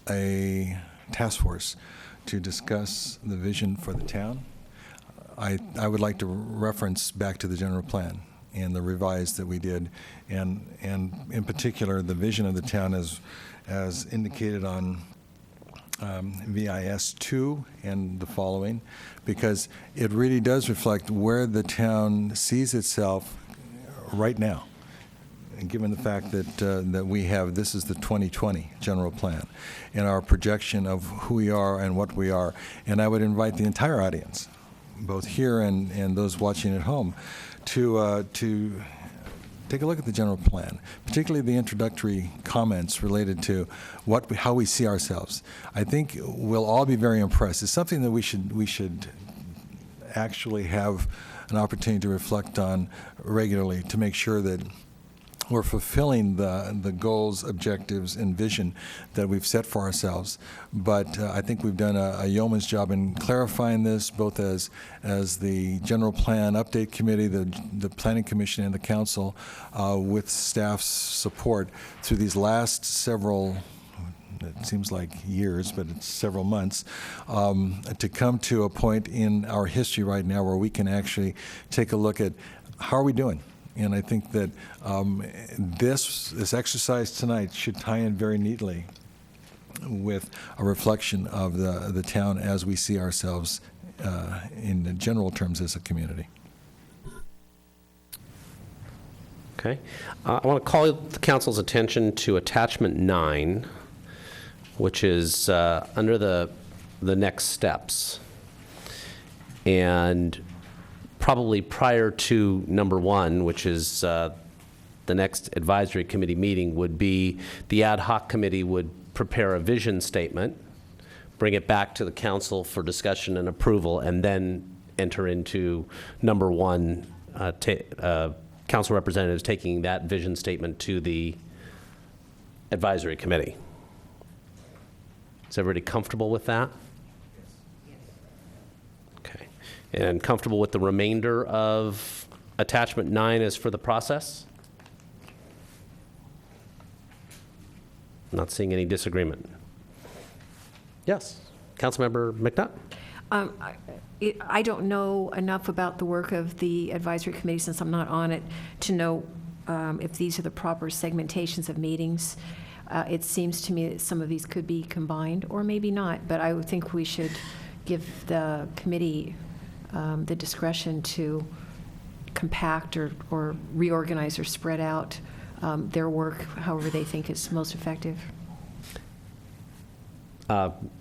Speaker 16: a task force to discuss the vision for the town, I would like to reference back to the general plan and the revised that we did, and in particular the vision of the town as indicated on VIS 2 and the following, because it really does reflect where the town sees itself right now. And given the fact that we have, this is the 2020 general plan, and our projection of who we are and what we are. And I would invite the entire audience, both here and those watching at home, to take a look at the general plan, particularly the introductory comments related to how we see ourselves. I think we'll all be very impressed. It's something that we should actually have an opportunity to reflect on regularly to make sure that we're fulfilling the goals, objectives, and vision that we've set for ourselves. But I think we've done a yeoman's job in clarifying this, both as the General Plan Update Committee, the Planning Commission, and the Council, with staff's support through these last several, it seems like years, but it's several months, to come to a point in our history right now where we can actually take a look at how are we doing. And I think that this exercise tonight should tie in very neatly with a reflection of the town as we see ourselves in the general terms as a community.
Speaker 1: Okay. I want to call the council's attention to attachment 9, which is under the next steps. And probably prior to number 1, which is the next advisory committee meeting, would be the ad hoc committee would prepare a vision statement, bring it back to the council for discussion and approval, and then enter into number 1, council representatives taking that vision statement to the advisory committee. Is everybody comfortable with that? Okay. And comfortable with the remainder of attachment 9 as for the process? Not seeing any disagreement. Yes, Councilmember McNutt.
Speaker 3: I don't know enough about the work of the advisory committee since I'm not on it to know if these are the proper segmentations of meetings. It seems to me that some of these could be combined or maybe not, but I would think we should give the committee the discretion to compact or reorganize or spread out their work however they think is most effective.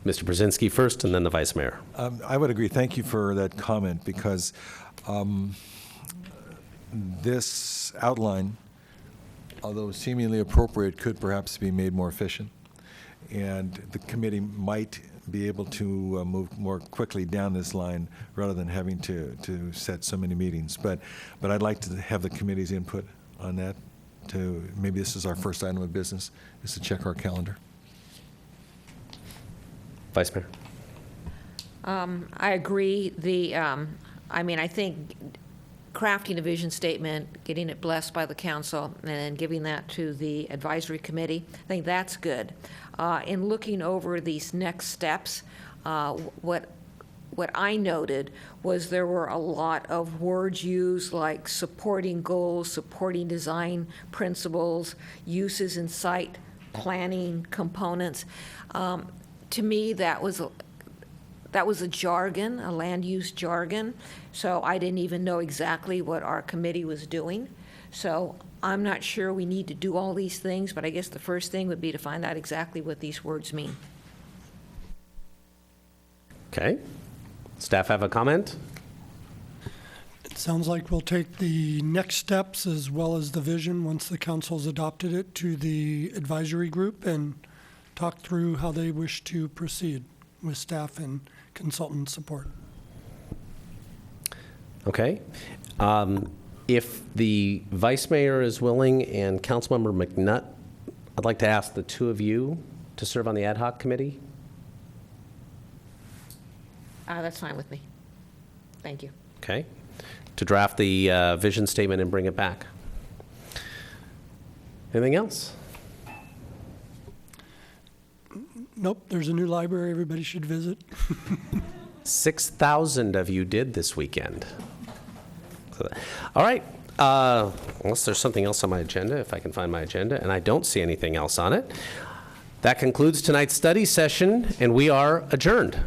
Speaker 1: Mr. Brzezinski first, and then the Vice Mayor.
Speaker 16: I would agree. Thank you for that comment, because this outline, although seemingly appropriate, could perhaps be made more efficient. And the committee might be able to move more quickly down this line rather than having to set so many meetings. But I'd like to have the committee's input on that. Maybe this is our first item of business, is to check our calendar.
Speaker 1: Vice Mayor.
Speaker 17: I agree. I think crafting a vision statement, getting it blessed by the council, and then giving that to the advisory committee, I think that's good. In looking over these next steps, what I noted was there were a lot of words used like supporting goals, supporting design principles, uses and site planning components. To me, that was a jargon, a land use jargon, so I didn't even know exactly what our committee was doing. So I'm not sure we need to do all these things, but I guess the first thing would be to find out exactly what these words mean.
Speaker 1: Okay. Staff have a comment?
Speaker 5: It sounds like we'll take the next steps as well as the vision, once the council's adopted it, to the advisory group and talk through how they wish to proceed with staff and consultant support.
Speaker 1: Okay. If the Vice Mayor is willing and Councilmember McNutt, I'd like to ask the two of you to serve on the ad hoc committee.
Speaker 17: That's fine with me. Thank you.
Speaker 1: Okay. To draft the vision statement and bring it back. Anything else?
Speaker 5: Nope, there's a new library everybody should visit.
Speaker 1: 6,000 of you did this weekend. All right. Unless there's something else on my agenda, if I can find my agenda, and I don't see anything else on it. That concludes tonight's study session, and we are adjourned.